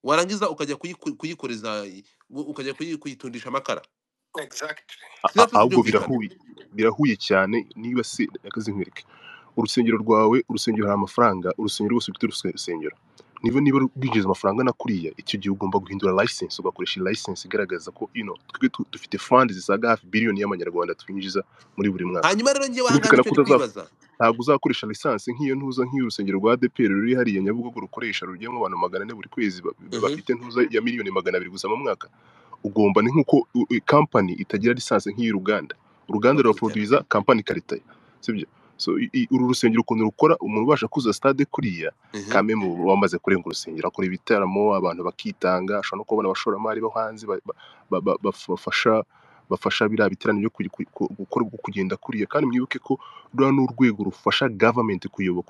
warangiza ukajya kuyikoreza, ukajya kuyitundisha amakara. Exactly. Sinzi ko ahubwo byumvikana. birahuye cyane. Niba se akazi nkwereke urusengero rwawe, urusengero hari amafaranga, urusengero rwose rufite urusengero, niba rwinjiza amafaranga na kuriya, icyo gihe ugomba guhindura license, ugakoresha license igaragaza ko twebwe dufite fund zisaga hafi billion y'amanyarwanda twinjiza muri buri mwaka. Hanyuma rero ngiye wahangana icyo ndi kwibaza, ntabwo uzakoresha lisansi nk'iyo ntuza urusengero rwa ADEPR ruri hariya Nyabugogo rukoresha rugiyemo abantu 400 buri kwezi, bafite ntuza ya miliyoni 200 gusa mu mwaka. Ugomba ni nk'uko company itagira lisansi nk'iy'uruganda, uruganda ruraproduza company karitaye, sibyo? So uru rusengero ukuntu rukora, umuntu ubasha kuza stade kuriya kame mu wamaze kurenga urusengero, akora ibitaramo, abantu bakitanga, ashobora no kubona abashoramari bo hanze bafasha biriya biterane byo gukora kugenda kuriya. Kandi mwibuke ko rura n'urwego rufasha government kuyoboka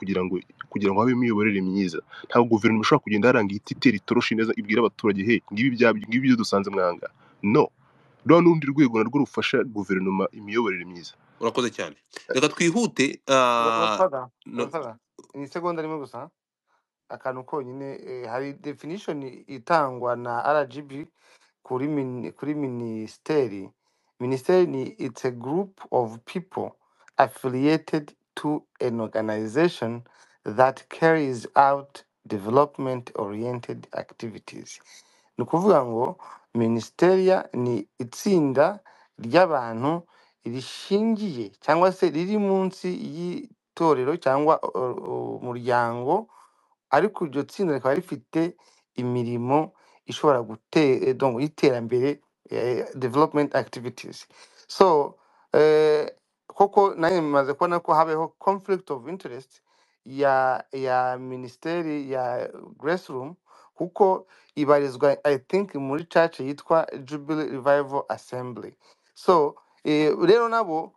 kugira ngo habe imiyoborere myiza. Ntabwo guverinoma ishobora kugenda yaranga ititeri toroshi neza ibwira abaturage he ngibi byo dusanze mwanga. No, rura n'undi rwego narwo rufasha guverinoma imiyoborere myiza. urakoze cyane. Reka twihute. Ni segonda rimwe gusa, akantu konyine. Hari definition itangwa na RGB kuri ministeri. Ministeri it's a group of people affiliated to an organization that carries out development oriented activities. Ni ukuvuga ngo ministeria ni itsinda ry'abantu rishingiye cyangwa se riri munsi y'itorero cyangwa umuryango, ariko iryo tsinda rikaba rifite imirimo ishobora y'iterambere, development activities. So koko nayo maze kubona ko habeho conflict of interest ya ministeri ya Grace Room, kuko ibarizwa I think muri church yitwa Jubilee Revival Assembly. So rero nabo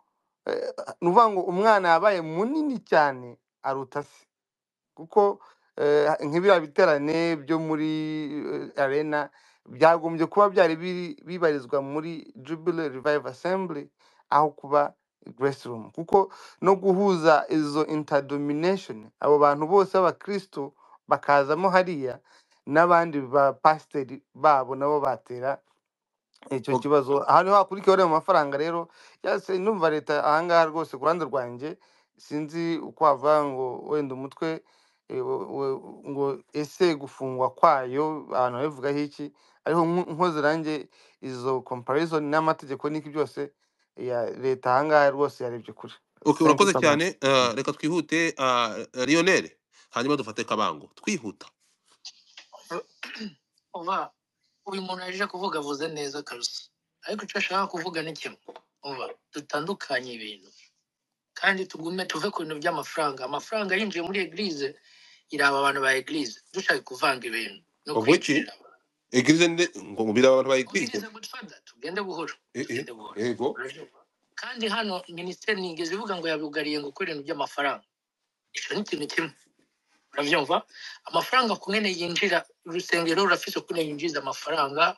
nuvuga ngo umwana yabaye munini cyane aruta se, kuko nk'ibiriya biterane byo muri arena byagombye kuba byari bibarizwa muri Jubilee Revival Assembly aho kuba Grace Room, kuko no guhuza izo interdomination, abo bantu bose b'abakristo bakazamo hariya n'abandi ba pasiteri babo nabo batera icyo kibazo. Aha niho hakurikiyeho rero amafaranga. Rero numva leta ahangaha rwose ku ruhande rwanjye sinzi uko wavuga ngo wenda umutwe ngo ese gufungwa kwayo abantu babivugaho iki, ariko nkoze nanjye izo comparison n'amategeko n'iki byose ya leta ahangaha rwose yarebye kure. Urakoze cyane. Reka twihute. Lionel, hanyuma dufate Kabango twihuta. uva uyu muntu aje kuvuga avuze neza kabisa, ariko icyo ashaka kuvuga ni kimwe. Uva dutandukanye ibintu kandi tugume tuve ku bintu by'amafaranga. Amafaranga yinjiye muri eglise iraba abantu ba eglise, dushaka kuvanga ibintu no ngo iki kwinjira eglise ngo mubira abantu bayikwize kubwiriza gutfada tugende buhoro tugende buhoro. yego Urabyumva? Kandi hano minisiteri nigeze ivuga ngo yabugariye ngo kuri ibintu by'amafaranga. Icyo ni ikintu kimwe. Urabyumva? Amafaranga kumene yinjira urusengero rurafise kumene yinjiza amafaranga.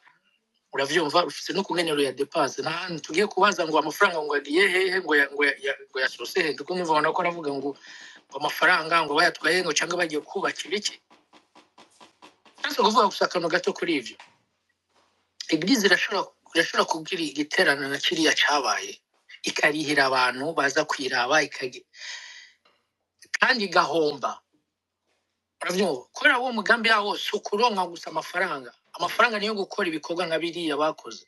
Uravyumva? Rufise no kumene ya depense. Nta hantu tugiye kubaza ngo amafaranga ngo agiye hehe ngo yasose he. Ndiko nivona ko aravuga ngo amafaranga ngo bayatwaye ngo cyangwa bagiye kubakira iki. Sasa kuvuga gusa akantu gato kuri ivyo. Eglise irashobora kugira igiterano na kiriya cabaye ikarihira abantu baza kwiraba kandi igahomba. Uravyumva? Kubera uwo mugambi yawo si ukuronka gusa amafaranga niyo gukora ibikorwa nka biriya bakoze.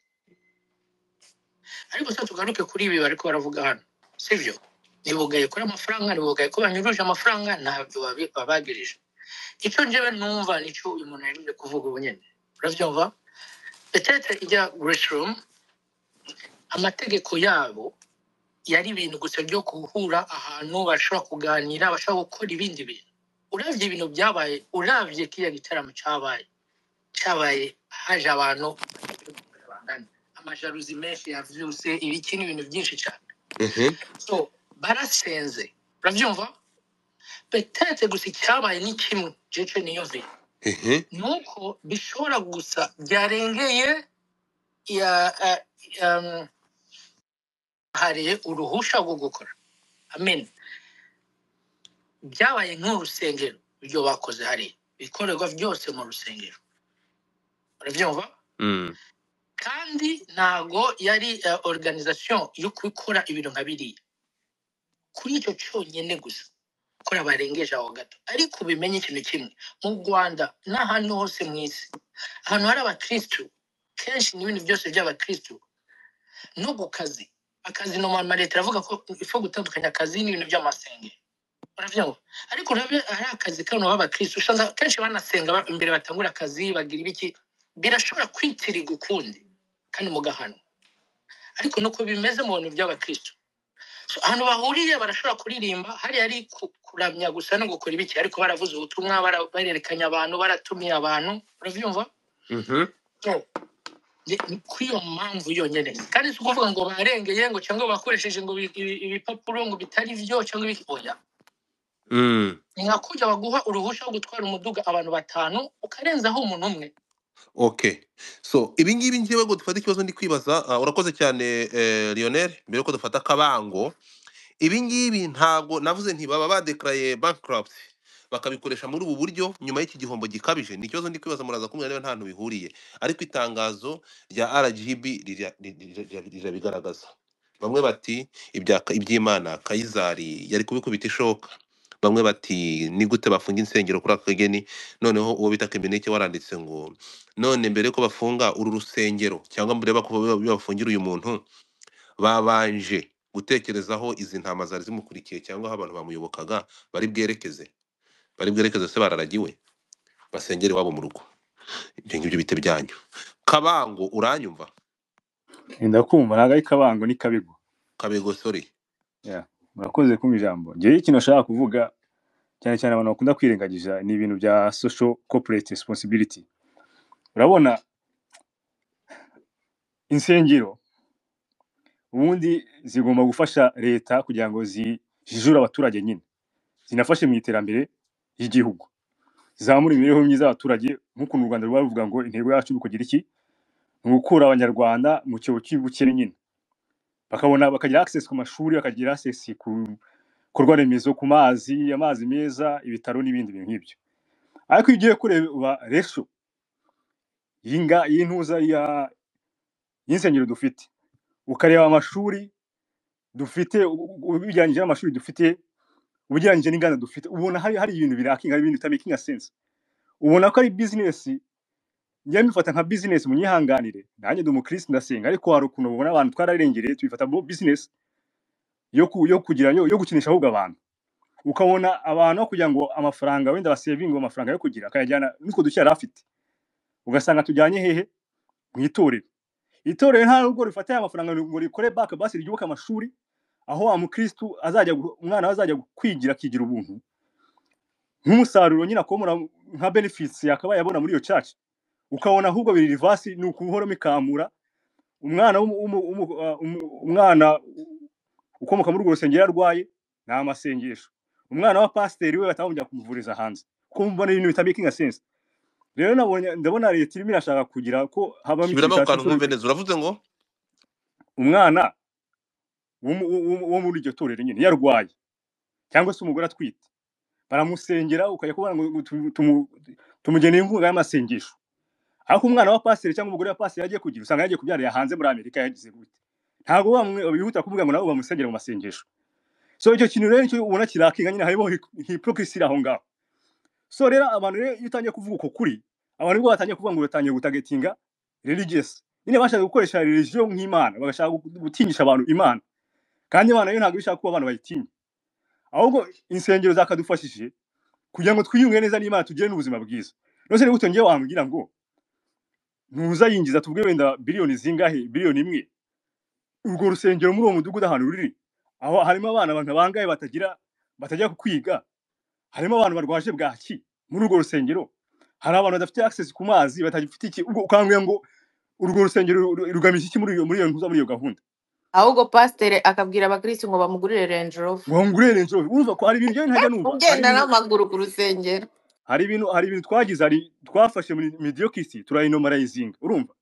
Ariko sasa tugaruke kuri ibi bariko baravuga hano, sivyo? Nibugaye kuri amafaranga, nibugaye ko banyuruje amafaranga, ntabyo babagirije. Icyo njyewe numva nicyo uyu muntu yaje kuvuga ubu nyene. Uravyumva? Peut-être ijya restroom, amategeko yabo yari ibintu gusa byo guhura ahantu bashobora kuganira, bashobora gukora ibindi bintu. Uravye ibintu byabaye, uravye kiya gitaramo cyabaye haje abantu bangana, amajaruzi menshi yavyuse, ibiki n'ibintu byinshi cyane. So barasenze. Uravyumva? Peut-être gusa cyabaye ni kimwe jeje niyo vi. Nuko bishobora gusa byarengeye hariye uruhusha rwo gukora. Amen. Byabaye nk'urusengero ibyo bakoze hari bikorerwa byose mu rusengero. Uravyumva? Kandi ntago yari organisation yo kubikora ibintu nka biriya. Kuri icyo cyonyine gusa kora barengeje aho gato. Ariko bimenye ikintu kimwe, mu Rwanda n'ahantu hose mu isi ahantu hari abakristo kenshi n'ibintu byose by'abakristo no gukazi akazi no mu leta iravuga ko ifo gutandukanya akazi n'ibintu by'amasengero. Uravyumva? Ariko urabe ari akazi kano b'abakristo usanga kenshi banasenga imbere batangura akazi bagira ibiki, birashobora kwitiriga ukundi kandi mugahano. Ariko nuko bimeze mu bintu by'abakristo. So ahantu bahuriye barashobora kuririmba, hari ari kuramya gusa no gukora ibiki, ariko baravuze ubutumwa, barerekanya abantu, baratumiye abantu. Uravyumva? So kuyo mpamvu yonyene kandi si ukuvuga ngo barengeye ngo cyangwa bakoresheje ngo ibipapuro ngo bitari vyo cyangwa ibiki. Oya. Ni nka kujya baguha uruhusha rwo gutwara umuduga abantu 5 ukarenzaho umuntu umwe. Okay, so ibi ngibi njyewe ngo dufate ikibazo ndi kwibaza. Urakoze cyane Lionel. Mbere ko dufata akabango, ibi ngibi ntabwo navuze nti baba badeclare bankrupt bakabikoresha muri ubu buryo nyuma y'iki gihombo gikabije. Ni ikibazo ndi kwibaza, muraza kumwe niba nta hantu bihuriye, ariko itangazo rya RGB rirabigaragaza. Bamwe bati iby'Imana Kayizari yari kubikubita ishoka, bamwe bati ni gute bafunga insengero kuri akageni. Noneho uwo bita Kemeneke waranditse ngo none mbere ko bafunga uru rusengero cyangwa mbere bako bafungira uyu muntu babanje gutekerezaho izi ntama zari zimukurikiye cyangwa aho abantu bamuyobokaga bari bwerekeze se bararagiwe basengere wabo mu rugo. Ibyo ngibyo bite byanyu. Kabango uranyumva? Ndakumva. Ntago ari Kabango ni Kabego. Kabego, sorry. Murakoze kumva ijambo. Ngewe ikintu nashaka kuvuga cyane cyane abantu bakunda kwirengagiza ni ibintu bya social corporate responsibility. Urabona insengero ubundi zigomba gufasha leta kugira ngo zijure abaturage nyine, zinafashe mu iterambere y'igihugu, zamura imibereho myiza y'abaturage. Nk'uko mu Rwanda ruvuga ngo intego yacu ni ukugira iki, ni gukura abanyarwanda mu cyobo cy'ubukene nyine, bakagira access ku mashuri, bakagira access ku bikorwa remezo, ku mazi, amazi meza, ibitaro n'ibindi bintu nk'ibyo. Ariko iyo ugiye kureba resho y'intuza y'insengero dufite, ukareba amashuri dufite, ubijyanije n'amashuri dufite, ubujyanije n'inganda dufite, ubona hari ibintu birakinga, hari ibintu bitamakinga sense. Ubona ko ari business, njye mbifata nka business. Munyihanganire, nanjye ndi umukristo ndasenga, ariko hari ukuntu ubona abantu twararengereye tubifata business yo gukinisha ahubwo abantu. Ukabona abantu kugira ngo amafaranga wenda basevinga amafaranga yo kugira akayajyana nitwo duke yari afite, ugasanga tujyanye hehe mu itorero. Itorero nta nubwo rifata aya mafaranga ngo rikore back basi ryubuka amashuri aho wa mukristu umwana azajya kwigira akigira ubuntu nk'umusaruro nyine akomora nka benefits yakaba yabona muri iyo church, ukabona ahubwo biri reverse ni ukuhora mikamura umwana ukomoka muri urwo rusengero arwaye nta masengesho, umwana wa pasiteri we batamujya kumuvuriza hanze, kumva n'ibintu bitabikinga sense. Rero ndabona leta irimo irashaka kugira ko habamo Subiramo akantu nkumve neza. Uravuze ngo umwana wo muri iryo torero nyine yarwaye cyangwa se umugore atwite baramusengera ukajya kubona ngo tumugeneye inkunga y'amasengesho, ariko umwana wa pasiteri cyangwa umugore wa pasiteri yagiye kugira usanga yagiye kubyarira hanze muri Amerika yagize gute, ntabwo bihuta kuvuga ngo nabo bamusengera mu masengesho. So icyo kintu rero cyo ubona kirakinga nyine harimo hypocrisy aho ngaho. So rero abantu rero iyo utangiye kuvuga uko kuri abantu bo batangiye kuvuga ngo batangiye gutagetinga religious, nyine bashaka gukoresha religion nk'Imana, bagashaka gutinyisha abantu Imana, kandi Imana yo ntabwo ishaka ko abantu bayitinya, ahubwo insengero zakadufashije kugira ngo twiyunge neza n'Imana tugire n'ubuzima bwiza. Nose rero utongeye wambwira ngo ntuza yinjiza tubwe wenda billioni zingahe, billioni imwe, urwo rusengero muri uwo mudugudu ahantu ruri aho harimo abana bangahe batajya kwiga, harimo abantu barwaje bwaki muri urwo rusengero, hari abantu badafite access ku mazi batagifite iki, ukambwira ngo urwo rusengero rugamije iki muri iyo gahunda. ahubwo pasiteri akabwira abakristo ngo bamugurire Range Rover, urumva ko hari ibintu ntajya numva ugenda n'amaguru ku rusengero. hari ibintu twagize twafashe muri mediocrity turayinomarizing, urumva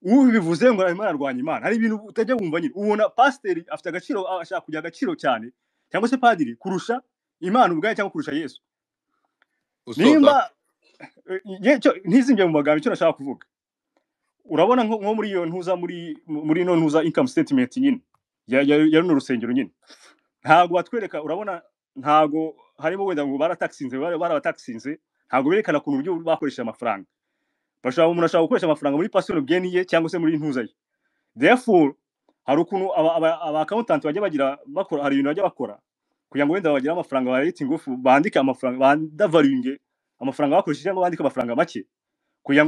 bivuze ngo arimo ararwanya Imana. Hari ibintu utajya wumva nyine ubona pasiteri afite agaciro, ashaka kugira agaciro cyane cyangwa se padiri kurusha Imana ubwayo cyangwa kurusha Yesu. Nimba ntizinjye mu magambo icyo nashaka kuvuga, urabona nko muri iyo ntuza muri no ntuza income statement nyine ya runo rusengero nyine ntago batwereka, urabona ntago harimo wenda ngo barabataxinze, ntago berekana kuntu buryo bakoresha amafaranga. Umuntu ashaka gukoresha amafaranga muri personal gain ye cyangwa se muri ntuza ye. Therefore hari ukuntu aba accountant bajya bakora, hari ibintu bajya bakora kugira ngo wenda bagire amafaranga ba rating off, bandike amafaranga, bandavalue amafaranga bakoresheje cyangwa bandike amafaranga make kugira